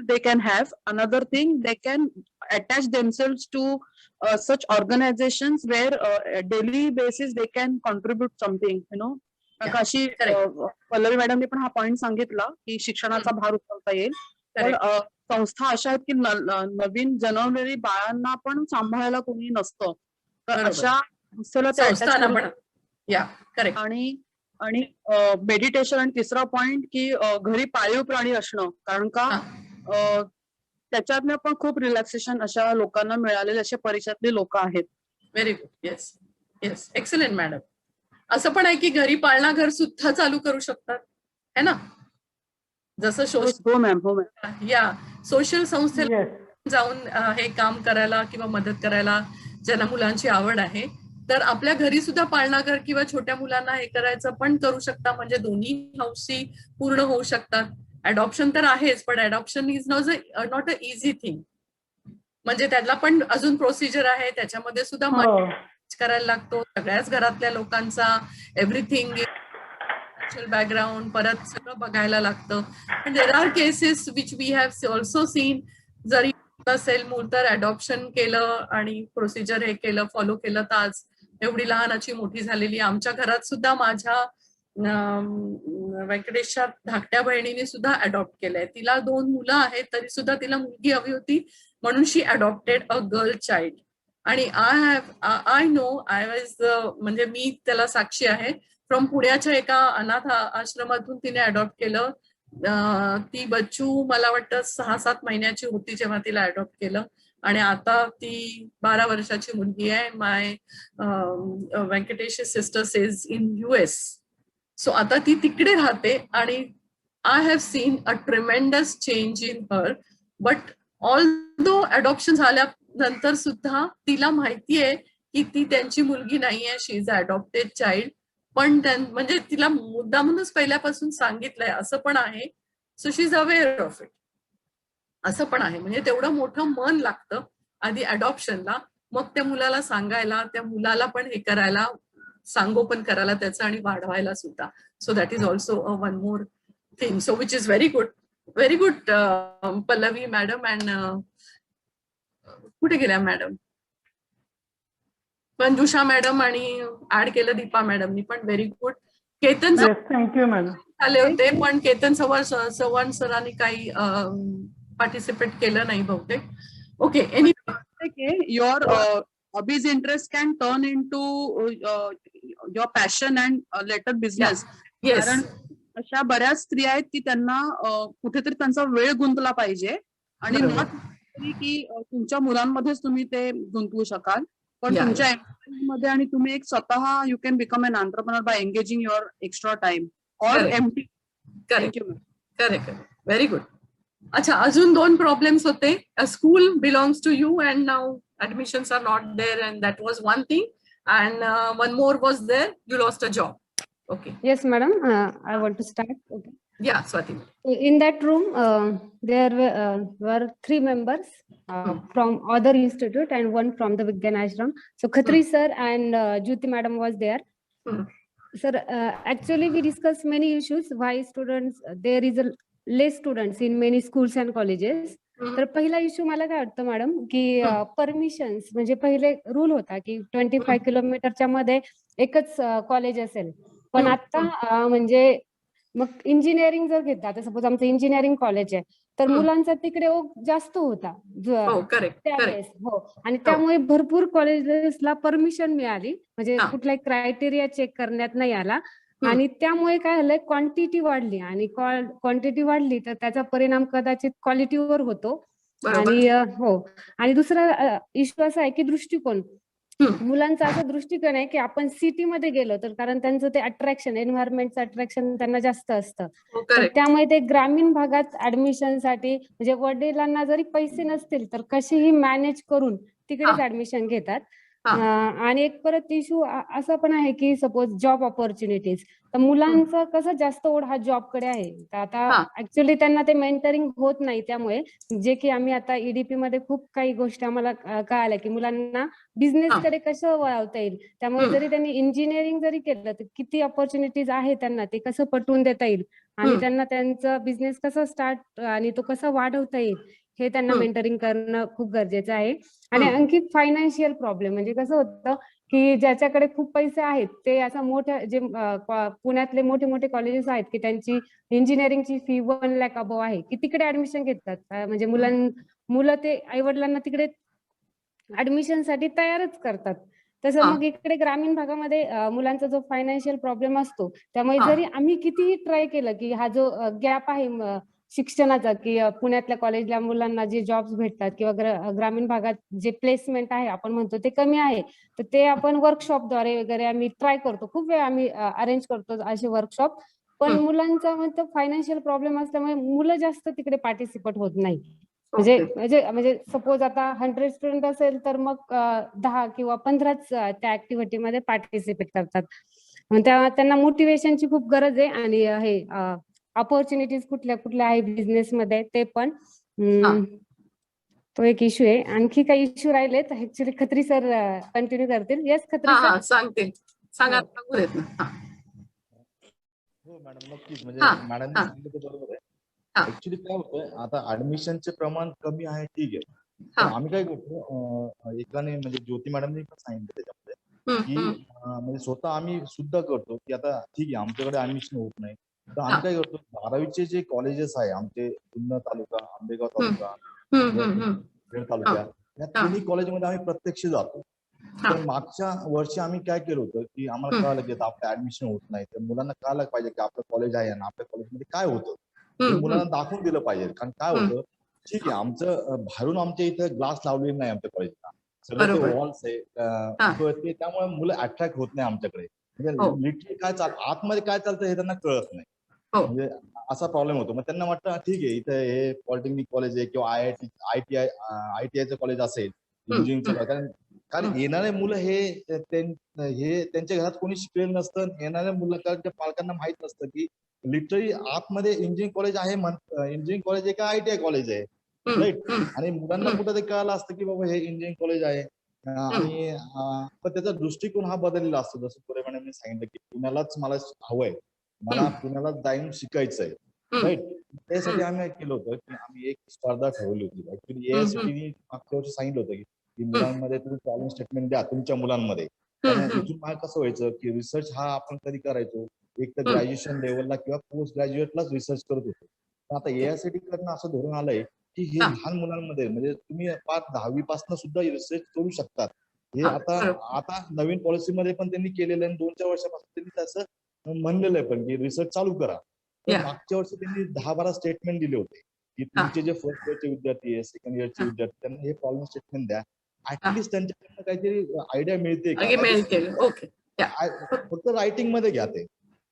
they can have. Another thing, they can attach themselves to such organizations where daily basis they can contribute something, you know. अशी पल्लवी मॅडमने पण हा पॉइंट सांगितला की शिक्षणाचा भार उचलता येईल, पण संस्था अशा आहेत की नवीन जन्मलेली बाळांना पण सांभाळायला कोणी नसतं, तर अशा संस्थेला आणि मेडिटेशन. आणि तिसरा पॉइंट की घरी पाळीव प्राणी असणं, कारण का त्याच्यातनं पण खूप रिलॅक्सेशन अशा लोकांना मिळालेले असे परिचयातले लोक आहेत. Very good. Yes yes, excellent madam. असं पण आहे की घरी पाळणा घर सुद्धा चालू करू शकतात, है ना, जसं सोशल संस्थेला जाऊन हे काम करायला किंवा मदत करायला ज्यांना मुलांची आवड आहे, तर आपल्या घरी सुद्धा पाळणा घर किंवा छोट्या मुलांना हे करायचं पण करू शकता. म्हणजे दोन्ही हौसी पूर्ण होऊ शकतात. अडॉप्शन तर आहेच, पण adoption is not a easy thing. म्हणजे त्याला पण अजून प्रोसिजर आहे, त्याच्यामध्ये सुद्धा करायला लागतो. सगळ्याच घरातल्या लोकांचा एव्हरीथिंग बॅकग्राऊंड परत सगळं बघायला लागतं. पण there are cases which we have also seen, जरी असेल मूल तर अडॉप्शन केलं आणि प्रोसिजर हे केलं, फॉलो केलं, तर आज एवढी लहानाची मोठी झालेली. आमच्या घरात सुद्धा माझ्या व्यंकटेशच्या धाकट्या बहिणीने सुद्धा अडॉप्ट केलंय. तिला 2 मुलं आहेत, तरी सुद्धा तिला मुलगी हवी होती, म्हणून शी अडॉप्टेड अ गर्ल चाइल्ड. आणि आय नो आय वॉज म्हणजे मी त्याला साक्षी आहे. फ्रॉम पुण्याच्या एका अनाथ आश्रमातून तिने अडॉप्ट केलं. ती बच्चू मला वाटतं 6-7 महिन्याची होती जेव्हा तिला अडॉप्ट केलं, आणि आता ती 12 वर्षाची मुलगी आहे. My Venkatesh sister says in US. So आता ती तिकडे राहते, आणि I have seen a tremendous change in her. But although adoption झाल्यानंतर सुद्धा तिला माहितीये की ती त्यांची मुलगी नाहीये, she is a adopted child. पण म्हणजे तिला मुद्दामूनच पहिल्यापासून सांगितलंय असं पण आहे. So she is aware of it, असं पण आहे. म्हणजे तेवढं मोठं मन लागतं आधी अडॉप्शनला, मग त्या मुलाला सांगायला, त्या मुलाला पण हे करायला, सांगोपन करायला त्याचं, आणि वाढवायला सुद्धा. So that is also one more thing. So which is very good Pallavi madam. And कुठे गेल्या मॅडम? मंजुषा मॅडम, आणि ऍड केलं दीपा मॅडमनी पण. Very good. Ketan thank you madam आले होते, पण केतन चव्हाण सरांनी काही पार्टिसिपेट केलं नाही बहुतेक. Okay, any your hobbies interest can turn into your passion and later business. कारण अशा बऱ्याच स्त्रिया आहेत की त्यांना कुठेतरी त्यांचा वेळ गुंतला पाहिजे, आणि नॉट की तुमच्या मुलांमध्येच तुम्ही ते गुंतवू शकाल, पण तुमच्या मध्ये, आणि तुम्ही एक स्वतः you can become an entrepreneur by engaging your extra time or empty. Correct. Very good. अच्छा, अजून 2 प्रॉब्लेम्स होते. School belongs to you and now admissions are not there, and that was one thing, and one more was there, you lost a job. Okay. Yes madam, I want to start. Okay. Yeah, Swati. In that room there were 3 members from other institute and one from the Vigyan Ashram. So Khatri sir and Jyoti madam was there. Sir, actually we discussed many issues why students, there is a less students in many schools and colleges. तर पहिला issue मला काय वाटतं madam की permissions, म्हणजे पहिले rule होता की 25 किलोमीटरच्या मध्ये एकच कॉलेज असेल, पण आता म्हणजे मग इंजिनिअरिंग जर घेतला, तर सपोज आमचं इंजिनिअरिंग कॉलेज आहे, तर मुलांचा तिकडे ओघ जास्त होता त्यावेळेस. हो, आणि त्यामुळे भरपूर कॉलेजेसला परमिशन मिळाली, म्हणजे कुठलाही क्रायटेरिया चेक करण्यात नाही आला, आणि त्यामुळे काय झालंय, क्वांटिटी वाढली, आणि क्वांटिटी वाढली तर त्याचा परिणाम कदाचित क्वालिटीवर होतो. आणि हो, आणि दुसरा इश्यू असा आहे की दृष्टिकोन, मुलांचा असा दृष्टिकोन आहे की आपण सिटीमध्ये गेलो तर, कारण त्यांचं ते अट्रॅक्शन, एन्व्हायरमेंटचं अट्रॅक्शन त्यांना जास्त असतं, तर त्यामुळे ते ग्रामीण भागात ऍडमिशन साठी, म्हणजे वडिलांना जरी पैसे नसतील तर कशीही मॅनेज करून तिकडेच ऍडमिशन घेतात. आणि एक परत इश्यू असा पण आहे की सपोज जॉब ऑपॉर्च्युनिटीज, तर मुलांचं कसं जास्त ओढ हा जॉबकडे आहे. तर आता ऍक्च्युली त्यांना ते मेंटरिंग होत नाही. त्यामुळे जे की आम्ही आता EDP मध्ये खूप काही गोष्टी आम्हाला कळाल्या की मुलांना बिझनेसकडे कसं वळवता येईल. त्यामुळे जरी त्यांनी इंजिनिअरिंग जरी केलं तर किती ऑपॉर्च्युनिटीज आहे त्यांना, ते कसं पटवून देता येईल आणि त्यांना त्यांचा बिझनेस कसा स्टार्ट आणि तो कसा वाढवता येईल हे त्यांना मेंटरिंग करणं खूप गरजेचं आहे. आणि आणखी फायनान्शियल प्रॉब्लेम म्हणजे कसं होतं की ज्याच्याकडे खूप पैसे आहेत ते असं मोठ्या जे पुण्यातले मोठे मोठे कॉलेजेस आहेत की त्यांची इंजिनिअरिंगची फी 1 लाख अबव आहे की तिकडे ऍडमिशन घेतात. म्हणजे मुलं ते आईवडिलांना तिकडे ऍडमिशन साठी तयारच करतात. तसं मग इकडे ग्रामीण भागामध्ये मुलांचा जो फायनान्शियल प्रॉब्लेम असतो, त्यामुळे जरी आम्ही कितीही ट्राय केलं की हा जो गॅप आहे शिक्षणाचा की पुण्यातल्या कॉलेजला मुलांना जे जॉब्स भेटतात किंवा ग्रामीण भागात जे प्लेसमेंट आहे आपण म्हणतो ते कमी आहे, तर ते आपण वर्कशॉपद्वारे वगैरे आम्ही ट्राय करतो. खूप वेळ आम्ही अरेंज करतो असे वर्कशॉप. पण मुलांचा म्हणतो फायनान्शियल प्रॉब्लेम असल्यामुळे मुलं जास्त तिकडे पार्टिसिपेट होत नाही. म्हणजे सपोज आता 100 स्टुडंट असेल तर मग 10 किंवा 15च त्या ऍक्टिव्हिटीमध्ये पार्टिसिपेट करतात. त्यांना मोटिवेशनची खूप गरज आहे. आणि हे ऑपॉर्च्युनिटीज कुठल्या कुठल्या आहे बिझनेसमध्ये ते पण तो एक इश्यू आहे. आणखी काही इश्यू राहिलेत ऍक्च्युली खत्री सर कंटिन्यू करतील. येस खत्री सर सांगतील, सांगा. हो मॅडम, नक्कीच. म्हणजे मॅडमने सांगितलं ते बरोबर आहे. ऍक्च्युली काय होतं, आता ऍडमिशनचे प्रमाण कमी आहे, ठीक आहे. पण आम्ही काय करतो, एकाने म्हणजे ज्योती मॅडमने पण सांगितलं त्याच्यामध्ये की म्हणजे स्वतः आम्ही सुद्धा करतो की आता ठीक आहे आमच्याकडे ऍडमिशन होत नाही, तर आम्ही काय करतो 12वीचे जे कॉलेजेस आहे आमचे जुन्नर तालुका, आंबेगाव तालुका, खेड तालुका, या तिन्ही कॉलेजमध्ये आम्ही प्रत्यक्ष जातो. तर मागच्या वर्षी आम्ही काय केलं होतं की आम्हाला कळालं की आता आपलं ऍडमिशन होत नाही, तर मुलांना कळायला पाहिजे की आपलं कॉलेज आहे आणि आपल्या कॉलेजमध्ये काय होतं हे मुलांना दाखवून दिलं पाहिजे. कारण काय होतं, ठीक आहे आमचं बाहेरून आमच्या इथं ग्लास लावलेले नाही आमच्या कॉलेजला, सगळं ते वॉल्स आहे, त्यामुळे मुलं अट्रॅक्ट होत नाही आमच्याकडे. म्हणजे लिटरली काय आतमध्ये काय चालतं हे त्यांना कळत नाही. म्हणजे असा प्रॉब्लेम होतो. मग त्यांना वाटतं ठीक आहे इथं हे पॉलिटेक्निक कॉलेज आहे किंवा IITIचं कॉलेज असेल, इंजिनिअरिंगचं, कारण येणारे मुलं हे त्यांच्या घरात कोणी शिकलेलं नसतं. येणाऱ्या मुलांच्या पालकांना माहित नसतं की लिटरली आतमध्ये इंजिनिअरिंग कॉलेज आहे, इंजिनिअरिंग कॉलेज आहे का ITI कॉलेज आहे, राईट. आणि मुलांना कुठं ते कळालं असतं की बाबा हे इंजिनिअरिंग कॉलेज आहे. आणि पण त्याचा दृष्टिकोन हा बदललेला असतो. जसं पुढे मॅडमने सांगितलं की पुण्यालाच मला हवंय, मला पुण्याला जाऊन शिकायचंय, राईट. त्यासाठी आम्ही काय केलं होतं की आम्ही एक स्पर्धा ठेवली होती. ऍक्च्युली AICTE मागच्या वर्षी सांगितलं होतं की मुलांमध्ये तुम्ही प्रॉब्लेम स्टेटमेंट द्या तुमच्या मुलांमध्ये. कारण इथून मला कसं व्हायचं की रिसर्च हा आपण कधी करायचो, एक तर ग्रॅज्युएशन लेवलला किंवा पोस्ट ग्रॅज्युएटलाच रिसर्च करत होतो. पण आता AICTE करणं असं धोरण आलंय की हे लहान मुलांमध्ये म्हणजे तुम्ही 10वी पासून सुद्धा रिसर्च करू शकतात. हे आता नवीन पॉलिसीमध्ये पण त्यांनी केलेलं आहे. 2-4 वर्षापासून त्यांनी तसं म्हणलेलं आहे पण की रिसर्च चालू करा. तर मागच्या वर्षी त्यांनी 10-12 स्टेटमेंट दिले होते की तुमचे जे फर्स्ट इयरचे विद्यार्थी आहे, सेकंड इयरचे विद्यार्थी, त्यांना हे प्रॉब्लेम स्टेटमेंट द्या. ऍटलीस्ट त्यांच्याकडनं काहीतरी आयडिया मिळते का, फक्त रायटिंग मध्ये घ्या ते.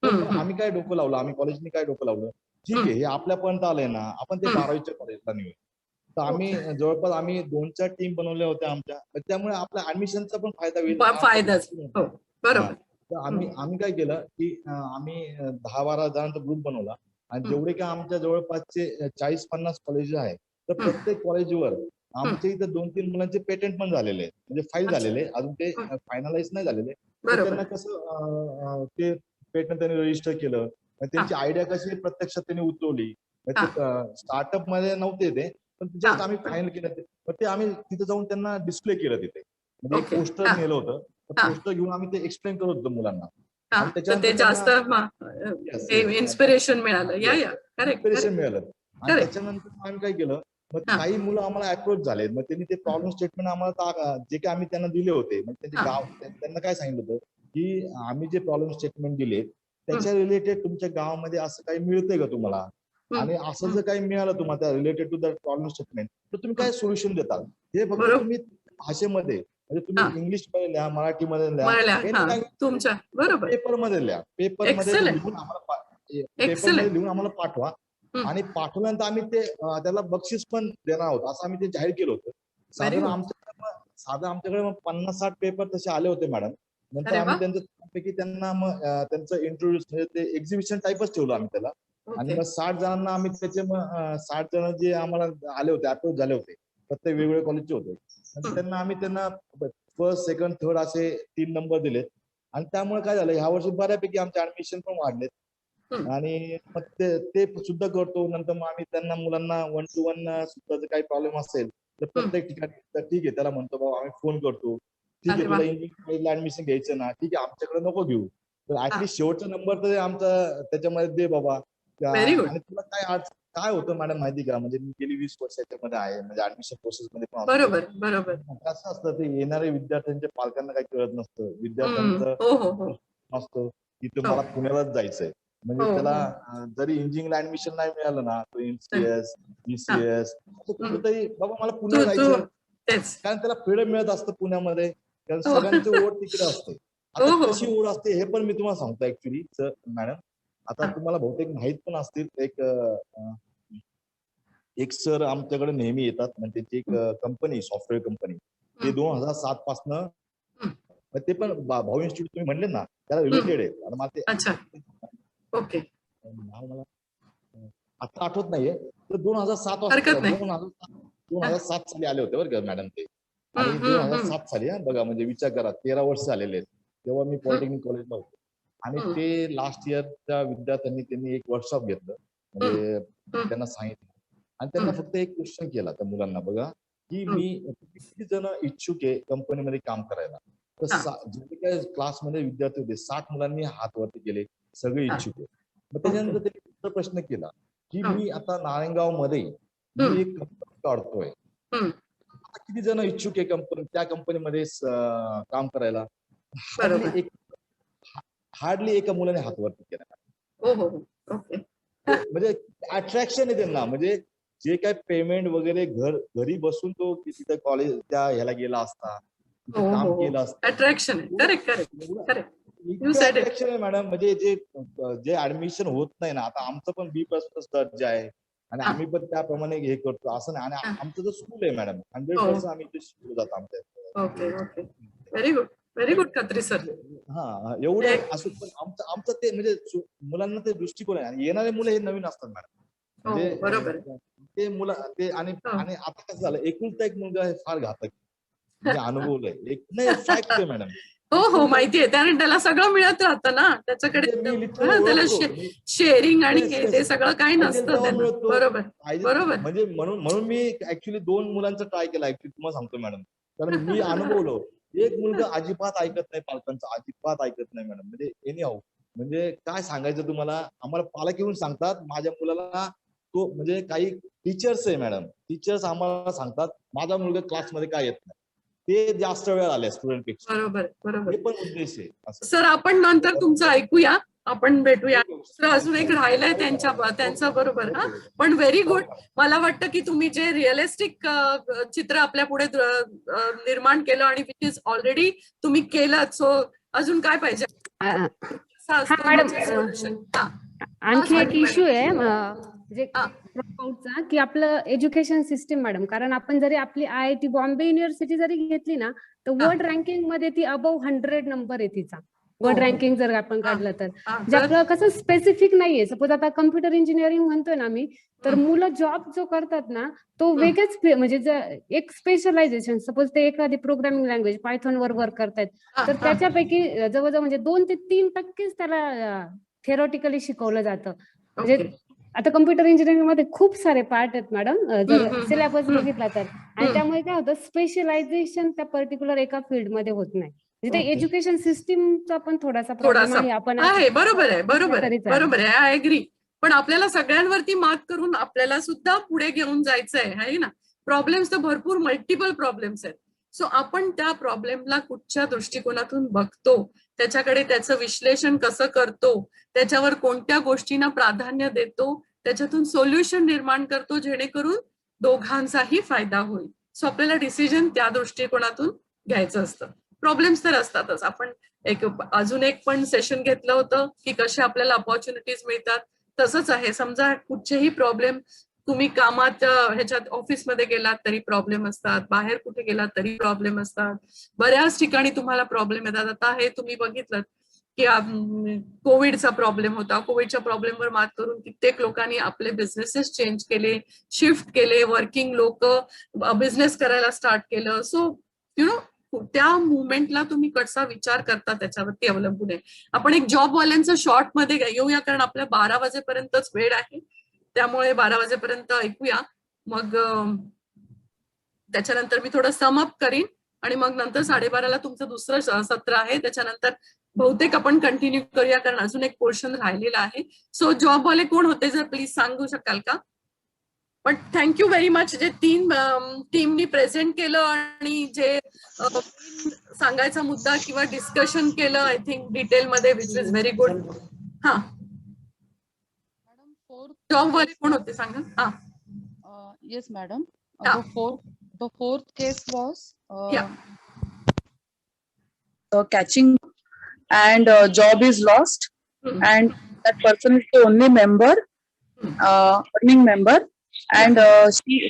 पण आम्ही काय डोकं लावलं, आम्ही कॉलेजने काय डोकं लावलं, ठीक आहे हे आपल्यापर्यंत आलंय ना, आपण ते 12वीच्या कॉलेजला नेऊ. तर आम्ही जवळपास 2-4 टीम बनवल्या होत्या आमच्या, त्यामुळे आपल्या ऍडमिशनचा पण फायदा होईल. तर आम्ही काय केलं की आम्ही 10-12 जणांचा ग्रुप बनवला आणि जेवढे काय आमच्या जवळपासचे 40-50 कॉलेज आहे, तर प्रत्येक कॉलेजवर आमच्या इथं 2-3 मुलांचे पेटंट पण झालेले आहेत, म्हणजे फाईल झालेले, अजून ते फायनलाइज नाही झालेले. त्यांना कसं ते पेटंट त्यांनी रजिस्टर केलं, त्यांची आयडिया कशी प्रत्यक्षात त्यांनी उतरवली. स्टार्टअप मध्ये नव्हते ते, पण जस्ट आम्ही फायनल केलं ते आम्ही तिथे जाऊन त्यांना डिस्प्ले केलं तिथे, म्हणजे एक पोस्टर नेलं होतं. पोस्टर घेऊन आम्ही ते एक्सप्लेन करत होतो मुलांना. ते जास्त इन्स्पिरेशन मिळालं. इन्स्पिरेशन मिळालं. आणि त्याच्यानंतर आम्ही काय केलं, मग काही मुलं आम्हाला अप्रोच झाले. मग त्यांनी ते प्रॉब्लेम स्टेटमेंट आम्हाला जे काही आम्ही त्यांना दिले होते, मग त्यांचे गाव त्यांना काय सांगितलं होतं की आम्ही जे प्रॉब्लेम स्टेटमेंट दिले त्याच्या रिलेटेड तुमच्या गावामध्ये असं काही मिळतंय का तुम्हाला, आणि असं जर काही मिळालं तुम्हाला related to the problem statement, तर तुम्ही काय सोल्युशन देताल. हे फक्त तुम्ही भाषेमध्ये, म्हणजे तुम्ही इंग्लिश मध्ये लिहा, मराठीमध्ये लिहा, तुमच्या बरोबर पेपरमध्ये लिहा, पेपरमध्ये लिहून आम्हाला पाठवा. आणि पाठवल्यानंतर आम्ही ते त्याला बक्षीस पण देणार आहोत असं आम्ही ते जाहीर केलं होतं. साधारण आमच्या साधा आमच्याकडे 50-60 पेपर तसे आले होते मॅडम. नंतर अरे आम्ही वा. त्यांच्यापैकी त्यांना मग त्यांचं इंट्रोड्यूस म्हणजे ते एक्झिबिशन टाईपच ठेवलं आम्ही त्याला. आणि ओके. मग 60 जणांना आम्ही त्याचे मग 60 जण जे आम्हाला आले होते, अप्रोच झाले होते, प्रत्येक वेगवेगळ्या कॉलेजचे होते. नंतर त्यांना फर्स्ट, सेकंड, थर्ड असे 3 नंबर दिलेत. आणि त्यामुळे काय झालं, ह्या वर्षी बऱ्यापैकी आमचे ऍडमिशन पण वाढलेत. आणि मग ते सुद्धा करतो. नंतर मग आम्ही त्यांना मुलांना 1 to 1 सुद्धा जर काही प्रॉब्लेम असेल तर प्रत्येक ठिकाणी तर ठीक आहे, त्याला म्हणतो बाबा आम्ही फोन करतो, ठीक आहे अरे वा. तुला इंजिनिअरिंग कॉलेजला ऍडमिशन घ्यायचं ना, ठीक आहे आमच्याकडे नको घेऊ, तर ऍटलीस्ट शेवटचा नंबर तर आमचा त्याच्यामध्ये दे बाबा. Very good. आणि तुला काय होतं मॅडम माहिती का, म्हणजे मी गेली 20 वर्ष याच्यामध्ये आहे, म्हणजे ऍडमिशन प्रोसेस मध्ये पण असतो. बरोबर बरोबर. कसं असतं ते येणाऱ्या विद्यार्थ्यांच्या पालकांना काही कळत नसतं, विद्यार्थ्यांचं हो हो हो असतं की तुम्हाला पुण्यालाच जायचंय. म्हणजे हो, त्याला जरी इंजिनिअरिंगला ऍडमिशन नाही मिळालं ना, तो एमसीएस, बीसीएस कुठेतरी बाबा मला पुण्याला जायचं, कारण त्याला फ्रीडम मिळत असतं पुण्यामध्ये, कारण सगळ्यांची ओढ तिकडे असते. आता कशी ओढ असते हे पण मी तुम्हाला सांगतो ऍक्च्युली सर मॅडम. आता तुम्हाला बहुतेक माहित पण असतील, एक सर आमच्याकडे नेहमी येतात, म्हणजे त्यांची एक कंपनी, सॉफ्टवेअर कंपनी, ते 2007 पासनं ते पण भाऊ इन्स्टिट्यूट तुम्ही म्हणले ना त्याला रिलेटेड आहे. आणि मला ते ओके मला आता आठवत नाहीये, तर 2007 2007 साली आले होते बरं का मॅडम ते. आणि 2007 साली बघा, म्हणजे विचार करा 13 वर्ष झालेले आहेत. तेव्हा मी पॉलिटेक्निक कॉलेजला होतो. आणि ते लास्ट इयरच्या विद्यार्थ्यांनी एक वर्कशॉप घेतलं, म्हणजे त्यांना सांगितलं आणि त्यांना फक्त एक क्वेश्चन केला त्या मुलांना, बघा की मी किती जण इच्छुक आहे कंपनीमध्ये काम करायला. तर जे काही क्लासमध्ये विद्यार्थी होते 60 मुलांनी हात वरती केले, सगळे इच्छुक आहे. मग त्याच्यानंतर त्यांनी दुसरा प्रश्न केला की मी आता नारायणगाव मध्ये मी एक कंपनी काढतोय, किती जण इच्छुक आहे त्या कंपनीमध्ये काम करायला. हार्डली एका मुलाने हात वरती केला. म्हणजे अट्रॅक्शन आहे त्यांना, म्हणजे जे काय पेमेंट वगैरे घरी बसून तो तिथे कॉलेज त्या ह्याला गेला असता, काम केलं असतं. अट्रॅक्शन आहे. Correct correct. अट्रॅक्शन आहे मॅडम. म्हणजे जे ऍडमिशन होत नाही ना, आता आमचं पण B++ दर्जा आहे आणि आम्ही पण त्याप्रमाणे हे करतो असं नाही. आणि आमचं जो स्कूल आहे मॅडम 100% आम्ही ते शिकलो जातो आमच्या. Okay okay very good very good Khatri sir. हा एवढं असं पण आमचं ते म्हणजे मुलांना ते दृष्टिकोन आहे. आणि येणारे मुलं हे नवीन असतात मॅडम, म्हणजे बरोबर ते मुलं ते. आणि आता कसं झालं, एकुलता एक मुलगा हे फार घातक, म्हणजे अनुभवलंय एक नाही फॅक्ट आहे मॅडम. हो हो माहितीये, कारण त्याला सगळं मिळत राहतं ना, त्याच्याकडे त्याला शेअरिंग आणि ते सगळं काही नसतं. बरोबर बरोबर. म्हणजे म्हणून मी ऍक्च्युली 2 मुलांचा ट्राय केला ऍक्च्युली, तुम्हाला सांगतो मॅडम, कारण मी अनुभवलो. एक मुलगा अजिबात ऐकत नाही पालकांचं, अजिबात ऐकत नाही मॅडम. म्हणजे एनी हाऊ, म्हणजे काय सांगायचं तुम्हाला, आम्हाला पालक येऊन सांगतात माझ्या मुलाला तो, म्हणजे काही टीचर्स आहे मॅडम, टीचर्स आम्हाला सांगतात माझा मुलगा क्लासमध्ये काय येत नाही, ते जास्त वेळ आले स्टुडंट पेक्षा. बरोबर बरोबर. हे पण उद्देश आहे. सर आपण नंतर तुमचं ऐकूया, आपण भेटूया. अजून एक राहिलंय त्यांचं बरोबर. हा पण व्हेरी गुड. मला वाटतं की तुम्ही जे रिअलिस्टिक चित्र आपल्या पुढे निर्माण केलं आणि विच इज ऑलरेडी तुम्ही केलं, सो अजून काय पाहिजे. आणखी एक इश्यू आहे की आपलं एज्युकेशन सिस्टीम मॅडम, कारण आपण जरी आपली IIT बॉम्बे युनिव्हर्सिटी जरी घेतली ना, तर वर्ल्ड रँकिंग मध्ये ती अबव 100 नंबर आहे तिचा. वर्ल्ड रँकिंग जर आपण काढलं तर जे आपलं कसं स्पेसिफिक नाहीये. सपोज आता कम्प्युटर इंजिनिअरिंग म्हणतोय ना मी, तर मुलं जॉब जो करतात ना तो वेगळेच, म्हणजे एक स्पेशलायझेशन, सपोज ते एखादी प्रोग्रामिंग लँग्वेज पायथॉन वर वर्क करतायत, तर त्याच्यापैकी जवळजवळ म्हणजे 2 ते 3% त्याला थेरॉटिकली शिकवलं जातं. म्हणजे आता कम्प्युटर इंजिनिअरिंग मध्ये खूप सारे पार्ट आहेत मॅडम, जर सिलेबस बघितला तर. आणि त्यामुळे काय होतं, स्पेशलायझेशन त्या पर्टिक्युलर एका फील्ड मध्ये होत नाही. म्हणजे ते एज्युकेशन सिस्टीमचा पण थोडासा प्रॉब्लेम आहे. आपण बरोबर आहे बरोबर आहे बरोबर आहे. I agree. पण आपल्याला सगळ्यांवरती मात करून आपल्याला सुद्धा पुढे घेऊन जायचंय आहे ना. प्रॉब्लेम्स तर भरपूर मल्टिपल प्रॉब्लेम्स आहेत. सो आपण त्या प्रॉब्लेमला कुठच्या दृष्टिकोनातून बघतो, त्याच्याकडे त्याचं विश्लेषण कसं करतो, त्याच्यावर कोणत्या गोष्टींना प्राधान्य देतो, त्याच्यातून सोल्युशन निर्माण करतो, जेणेकरून दोघांचाही फायदा होईल. सो आपल्याला डिसिजन त्या दृष्टिकोनातून घ्यायचं असतं. प्रॉब्लेम्स तर असतातच. आपण अजून एक पण सेशन घेतलं होतं की कसे आपल्याला अपॉर्च्युनिटीज मिळतात. तसंच आहे, समजा कुठचेही प्रॉब्लेम तुम्ही कामात ह्याच्यात ऑफिसमध्ये गेलात तरी प्रॉब्लेम असतात, बाहेर कुठे गेलात तरी प्रॉब्लेम असतात, बऱ्याच ठिकाणी तुम्हाला प्रॉब्लेम येतात. आता हे तुम्ही बघितलं की कोविडचा प्रॉब्लेम होता. कोविडच्या प्रॉब्लेमवर मात करून कित्येक लोकांनी आपले बिझनेसेस चेंज केले, शिफ्ट केले, वर्किंग लोक बिझनेस करायला स्टार्ट केलं. सो यु नो त्या मुवमेंटला तुम्ही कसा विचार करता त्याच्यावरती अवलंबून आहे. आपण एक जॉबवाल्यांचं शॉर्ट मध्ये येऊया, कारण आपल्या 12 वाजेपर्यंतच वेळ आहे, त्यामुळे 12 वाजेपर्यंत ऐकूया. मग त्याच्यानंतर मी थोडं समअप करीन आणि मग नंतर 12:30ला तुमचं दुसरं सत्र आहे. त्याच्यानंतर बहुतेक आपण कंटिन्यू करूया, कारण अजून एक पोर्शन राहिलेला आहे. सो जॉबवाले कोण होते जर प्लीज सांगू शकाल का? पण थँक्यू व्हेरी मच जे 3 टीमनी प्रेझेंट केलं आणि जे सांगायचा मुद्दा किंवा डिस्कशन केलं आय थिंक डिटेलमध्ये, विच इज व्हेरी गुड. हा, जॉबवाले कोण होते सांगा. हा, Yes, madam. The fourth case was catching and job is lost, and that person is the only member, earning member, and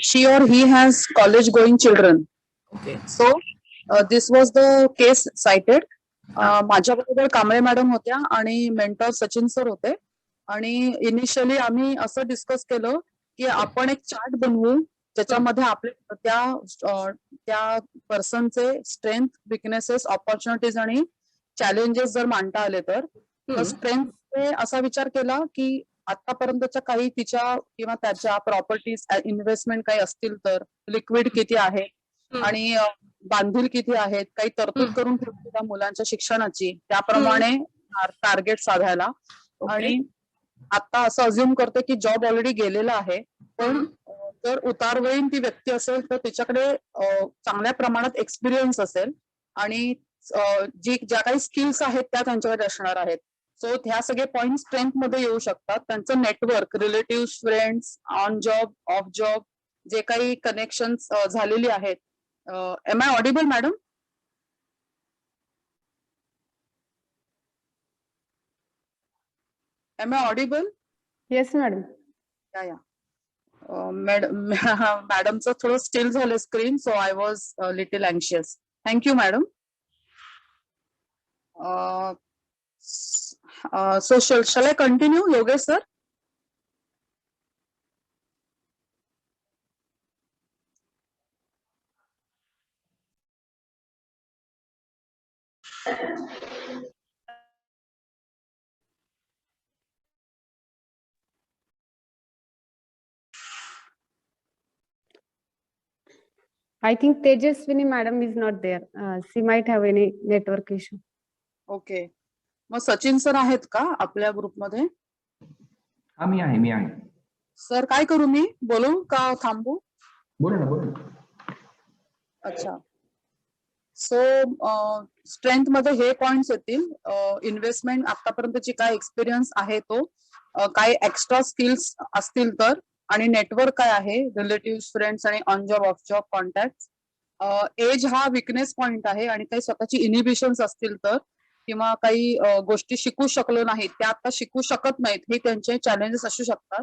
she or he has college going children. Okay. So this was the case cited. माझ्याबरोबर Kamble madam होत्या आणि mentor Sachin sir होते. आणि initially आम्ही असं discuss केलं की आपण एक चार्ट बनवू ज्याच्यामध्ये आपले त्या पर्सनचे स्ट्रेंथ, विकनेसेस, ऑपॉर्च्युनिटीज आणि चॅलेंजेस जर मांडता आले तर स्ट्रेंथ असा विचार केला की आतापर्यंतच्या काही तिच्या किंवा त्याच्या प्रॉपर्टीज, इन्व्हेस्टमेंट काही असतील तर लिक्विड किती आहे आणि बांधील किती आहेत, काही तरतूद करून ठेवली त्या मुलांच्या शिक्षणाची, त्याप्रमाणे टार्गेट साधायला. आणि आता असं अज्युम करते की जॉब ऑलरेडी गेलेला आहे, पण जर उतारवयीन ती व्यक्ती असेल तर तिच्याकडे चांगल्या प्रमाणात एक्सपिरियन्स असेल आणि ज्या काही स्किल्स आहेत त्या त्यांच्याकडे असणार आहेत. सो ह्या सगळे पॉइंट स्ट्रेंथ मध्ये येऊ शकतात. त्यांचं network, relative, friends, on job, off job, जे काही कनेक्शन झालेली आहेत. Am I audible madam? Am I audible? Yes madam. Yeah मॅडमचं थोडं स्टिल झालं screen, so I was little अँशियस. Thank you madam. So shall I continue, Yogesh sir? I think Tejaswini madam is not there. She might have any network issue. Okay. मग Sachin sir आहेत का आपल्या ग्रुपमध्ये? मी आहे. सर काय करू, मी बोलू का थांबू? बोला ना. अच्छा. सो स्ट्रेंथ मध्ये हे पॉइंट्स येतील. इन्व्हेस्टमेंट, आतापर्यंतची काय एक्सपिरियन्स आहे तो, काय एक्स्ट्रा स्किल्स असतील तर, आणि नेटवर्क काय आहे, रिलेटिव्ह, फ्रेंड्स आणि on job, off job contact. Age हा विकनेस पॉइंट आहे आणि काही स्वतःची इनिबिशन्स असतील तर, किंवा काही गोष्टी शिकू शकलो नाहीत त्या आता शिकू शकत नाहीत, हे त्यांचे चॅलेंजेस असू शकतात.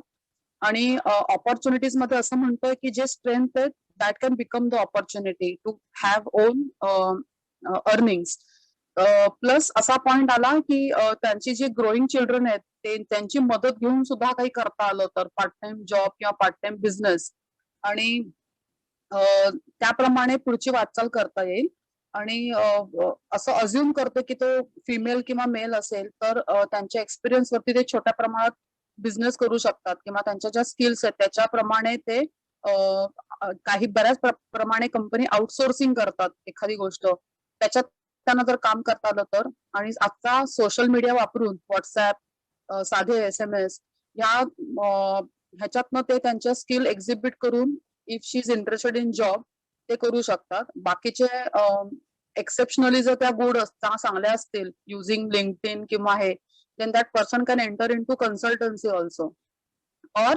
आणि ऑपॉर्च्युनिटीज मध्ये असं म्हणतोय की जे स्ट्रेंथ आहे that can become the opportunity to have own earnings. Plus असा पॉइंट आला की त्यांची जी ग्रोईंग चिल्ड्रन आहेत त्यांची मदत घेऊन सुद्धा काही करता आलं तर, पार्ट टाइम जॉब किंवा पार्ट टाइम बिझनेस, आणि त्याप्रमाणे पुढची वाटचाल करता येईल. आणि असं अज्युम करतो की तो फिमेल किंवा मेल असेल तर त्यांच्या एक्सपिरियन्स वरती ते छोट्या प्रमाणात बिझनेस करू शकतात किंवा त्यांच्या ज्या स्किल्स आहेत त्याच्याप्रमाणे ते काही बऱ्याच प्रमाणे कंपनी आउटसोर्सिंग करतात एखादी गोष्ट, त्याच्यात त्यांना जर काम करता आलं तर. आणि आता सोशल मीडिया वापरून व्हॉट्सअप, साधे SMS ह्याच्यातनं ते त्यांच्या स्किल एक्झिबिट करून if she is interested in job ते करू शकतात. बाकीचे एक्सेप्शनली जर त्या गुड चांगल्या असतील युझिंग लिंक्डइन किंवा हे, then that person can enter into consultancy also, or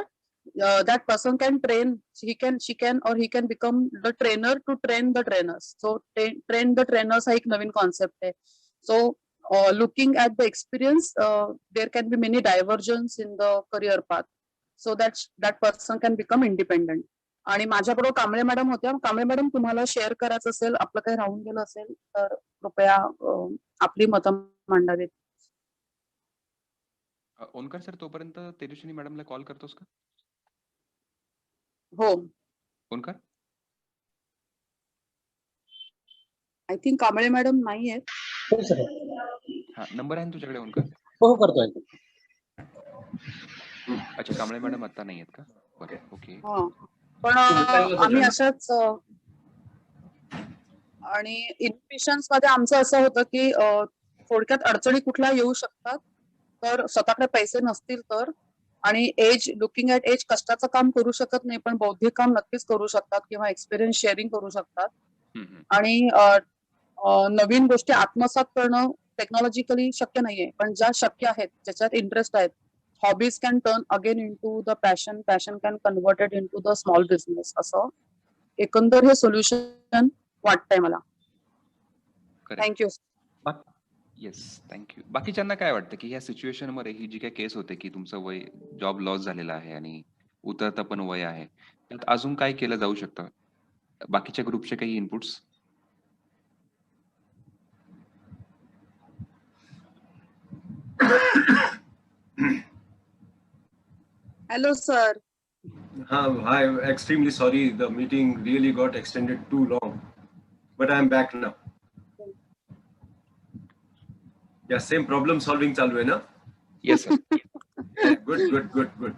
that person can train, she can or he can become the trainer to train the trainers. So train the trainers हा एक नवीन concept आहे. So looking at the experience, there can be many divergence in the career path. so that person can become independent. आणि माझ्याबरोबर Kamble madam होत्या. Kamble madam, तुम्हाला share करायचं असेल, आपलं काही राहून गेलं असेल तर कृपया आपली मतं मांडावीत. ओंकार सर, तोपर्यंत तेजस्विनी मॅडमला कॉल करतोस का? हो, Omkar? I think Kamble madam नाही आहेत. हो सर. हा, नंबर आहे ना तुझ्याकडे ओंकार? हो करतोय. अच्छा, कांबळे मॅडम आता नाही आहेत का? बरं, ओके. पण आम्ही अशाच आणि इनोव्हेशन्स मध्ये आमचं असं होतं की थोडक्यात अडचणी कुठल्या येऊ शकतात, तर स्वतःकडे पैसे नसतील तर, आणि एज, लुकिंग ऍट एज, कष्टाचं काम करू शकत नाही पण बौद्धिक काम नक्कीच करू शकतात किंवा एक्सपिरियन्स शेअरिंग करू शकतात. आणि नवीन गोष्टी आत्मसात करणं टेक्नॉलॉजिकली शक्य नाहीये, पण ज्या शक्य आहेत, ज्याच्यात इंटरेस्ट आहेत, hobbies can turn again into the passion, passion can converted into the small business. असं एकंदर हे सोल्युशन वाटतंय मला. थँक्यू. Yes, thank you. बाकीच्यांना काय वाटतं की ह्या सिच्युएशन मध्ये ही जी काही केस होते की तुमचं वय, जॉब लॉस झालेला आहे आणि उतरता पण वय आहे, त्यात अजून काय केलं जाऊ शकतं? बाकीच्या ग्रुपचे काही inputs? Hello sir. Hi, extremely sorry. The meeting really got extended too long, but I am back now. Yeah, same problem solving चालू आहे ना? Yes sir. Good.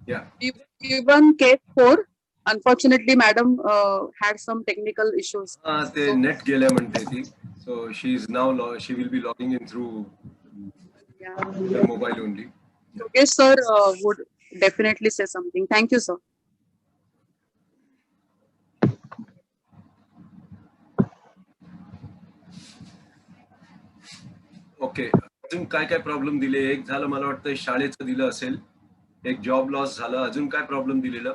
Yeah. Even case 4, unfortunately, madam had some technical issues. ते net गेल्या म्हणते ती. So she will be logging in through her mobile only. Okay, sir would definitely say something. Thank you, sir. Okay, अजून काय काय problem दिले? एक झालं मला वाटतं शाळेचं दिलं असेल, एक जॉब लॉस झालं, अजून काय प्रॉब्लेम दिलेलं?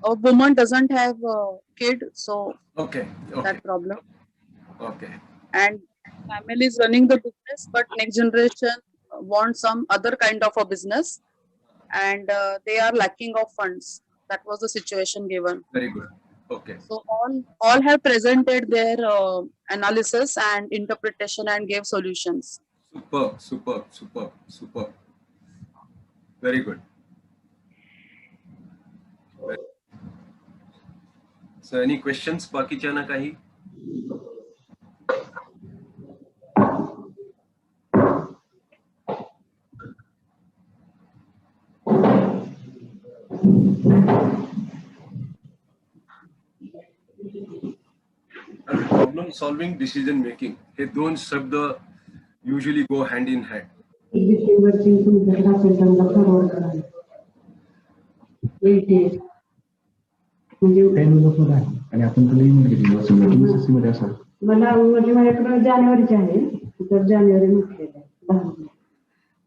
A woman doesn't have a kid, so Okay. that problem. Okay. And family is running the business, but next generation wants some other kind of a business, and they are lacking of funds. That was the situation given. Very good. Okay. So all have presented their analysis and interpretation and gave solutions. Superb. Very good. So any questions बाकीच्या ना काही? Problem solving, decision making, हे दोन शब्द usually go hand in hand. आणि आपण तुला email केली असेल मध्ये असाल. मला म्हणजे माझ्याकडे जानेवारीचे आहे, तर जानेवारी म्हटलेलं आहे,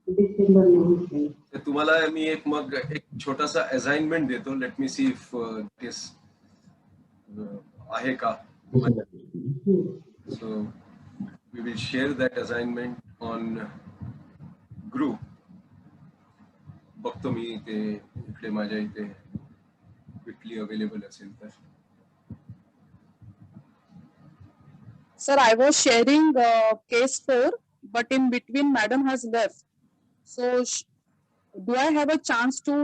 डिसेंबर नाही. तुम्हाला मी एक छोटासा असाइनमेंट देतो. लेट मी सी इफ दिस आहे का. So we will share that assignment on group. बघतो मी ते इकडे माझ्या इथे क्विकली अवेलेबल असेल तर. Sir, I was sharing case 4, but in between madam has left. So do I have a chance to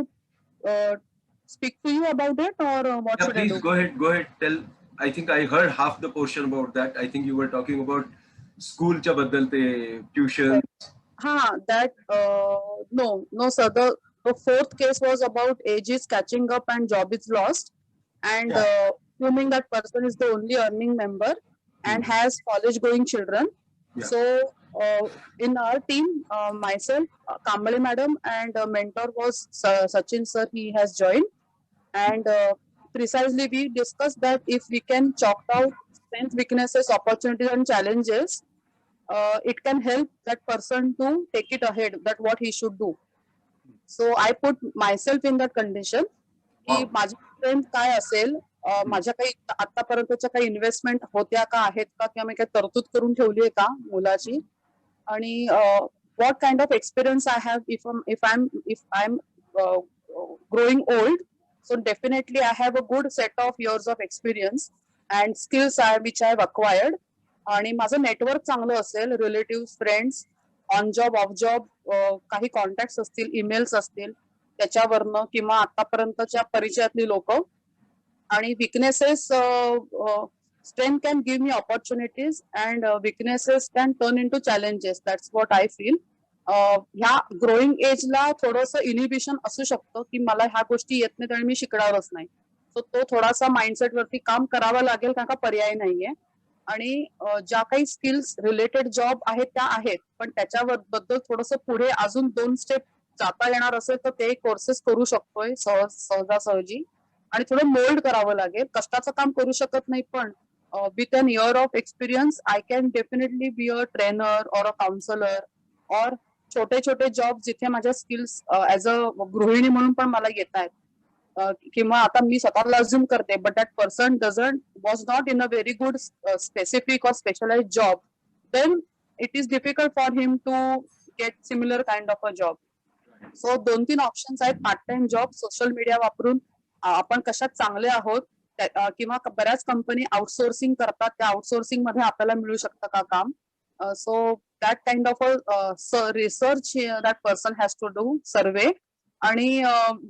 speak to you about it, or what should I do? Please go ahead. Tell. I think I heard half the portion about that. I think you were talking about school च्या बद्दल ते tuition. That no sir. The fourth case was about age is catching up and job is lost, and assuming that person is the only earning member and has college going children. So in our team, myself, Kambale madam, and mentor was Sachin sir. He has joined, and precisely we discussed that if we can chalk out strengths, weaknesses, opportunities and challenges, it can help that person to take it ahead, that what he should do. So I put myself in that condition. की माझी strength काय असेल माझ्या काही आतापर्यंतच्या काही investment होत्या का, आहेत का, किंवा मी काही तरतूद करून ठेवली आहे का मुलाची, आणि what kind of experience I have if I'm growing old. So definitely I have a good set of years of experience and skills which I have acquired. आणि माझं नेटवर्क चांगलं असेल, relative, friends, on job, off job, काही contact असतील, emails असतील त्याच्यावरनं, किंवा आतापर्यंतच्या परिचयातली लोक. आणि weaknesses, strength can give me opportunities and weaknesses can turn into challenges. That's what I feel. ह्या ग्रोईंग एजला थोडंसं इनिबिशन असू शकतं की मला ह्या गोष्टी येत नाहीत आणि मी शिकणारच नाही. सो तो थोडासा माइंडसेट वरती काम करावं लागेल, कारण का पर्याय नाहीये. आणि ज्या काही स्किल्स रिलेटेड जॉब आहेत त्या आहेत, पण त्याच्याबद्दल थोडंसं पुढे अजून 2 स्टेप जाता येणार असेल तर ते कोर्सेस करू शकतोय सहजासहजी. आणि थोडं मोल्ड करावं लागेल. कष्टाचं काम करू शकत नाही, पण with an year of experience, I can definitely be a trainer or a counselor or छोटे छोटे जॉब जिथे माझ्या स्किल्स ऍज अ गृहिणी म्हणून पण मला येत आहेत, किंवा आता मी स्वतःला अज्युम करते, but that person was not in a very good specific or specialise job, then it is difficult for him to get similar kind of a job. So 2-3 options आहेत. Part time job, social media वापरून आपण कशात चांगले आहोत, किंवा बऱ्याच company outsourcing करतात, त्या आउटसोर्सिंग मध्ये आपल्याला मिळू शकतं का काम. So that kind of a research that person has to do, survey, आणि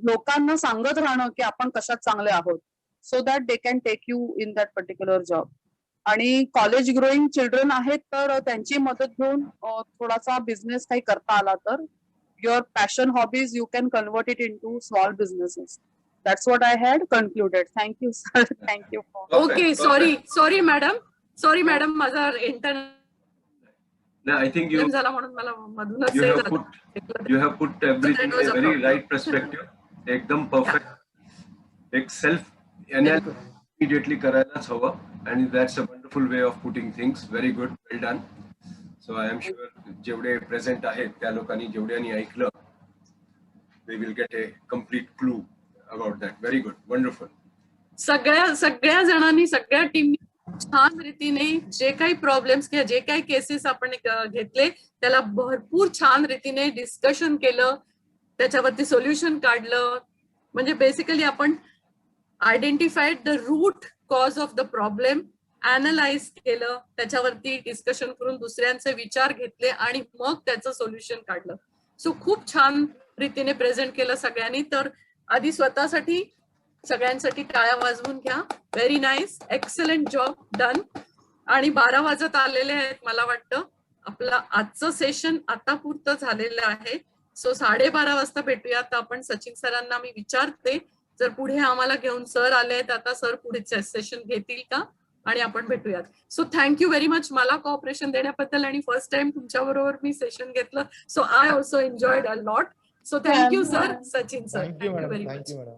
लोकांना सांगत राहणं की आपण कशात चांगले आहोत, so that they can take you in that particular job. आणि कॉलेज ग्रोईंग चिल्ड्रन आहेत तर त्यांची मदत घेऊन थोडासा बिझनेस काही करता आला तर your passion, hobbies, you can convert it into small businesses. That's what I had concluded. Thank you, sir. Thank you. Okay, sorry, madam. माझा internet. No, I think you झाला म्हणून मला मधूनच you have put everything in a very right perspective. एकदम perfect. एक self analysis immediately करायलाच हवं, and that's a wonderful way of putting things. Very good, well done. So I am sure जेवढे present आहेत त्या लोकांनी जेवढ्यांनी ऐकलं, they will get a complete clue about that. Very good, wonderful. सगळ्या जणांनी, सगळ्या टीमनी छान रीतीने जे काही प्रॉब्लेम्स किंवा जे काही केसेस आपण घेतले त्याला भरपूर छान रीतीने डिस्कशन केलं, त्याच्यावरती सोल्युशन काढलं. म्हणजे बेसिकली आपण identified the root cause of the problem, analyse केलं, त्याच्यावरती डिस्कशन करून दुसऱ्यांचे विचार घेतले आणि मग त्याचं सोल्युशन काढलं. सो खूप छान रीतीने प्रेझेंट केलं सगळ्यांनी. तर आधी स्वतःसाठी सगळ्यांसाठी टाळ्या वाजवून घ्या. Very nice, excellent job done. आणि 12 वाजत आलेले आहेत, मला वाटतं आपलं आजचं सेशन आता पुरतं झालेलं आहे. सो 12:30 वाजता भेटूया. तर आपण सचिन सरांना मी विचारते, जर पुढे आम्हाला घेऊन सर आले आहेत आता, सर पुढे सेशन घेतील का, आणि आपण भेटूयात. सो थँक्यू व्हेरी मच मला कॉपरेशन देण्याबद्दल, आणि फर्स्ट टाइम तुमच्या बरोबर मी सेशन घेतलं. So I also enjoyed a lot. So thank you, sir. Sachin, sir. Thank you, very madam. much. Thank you, madam.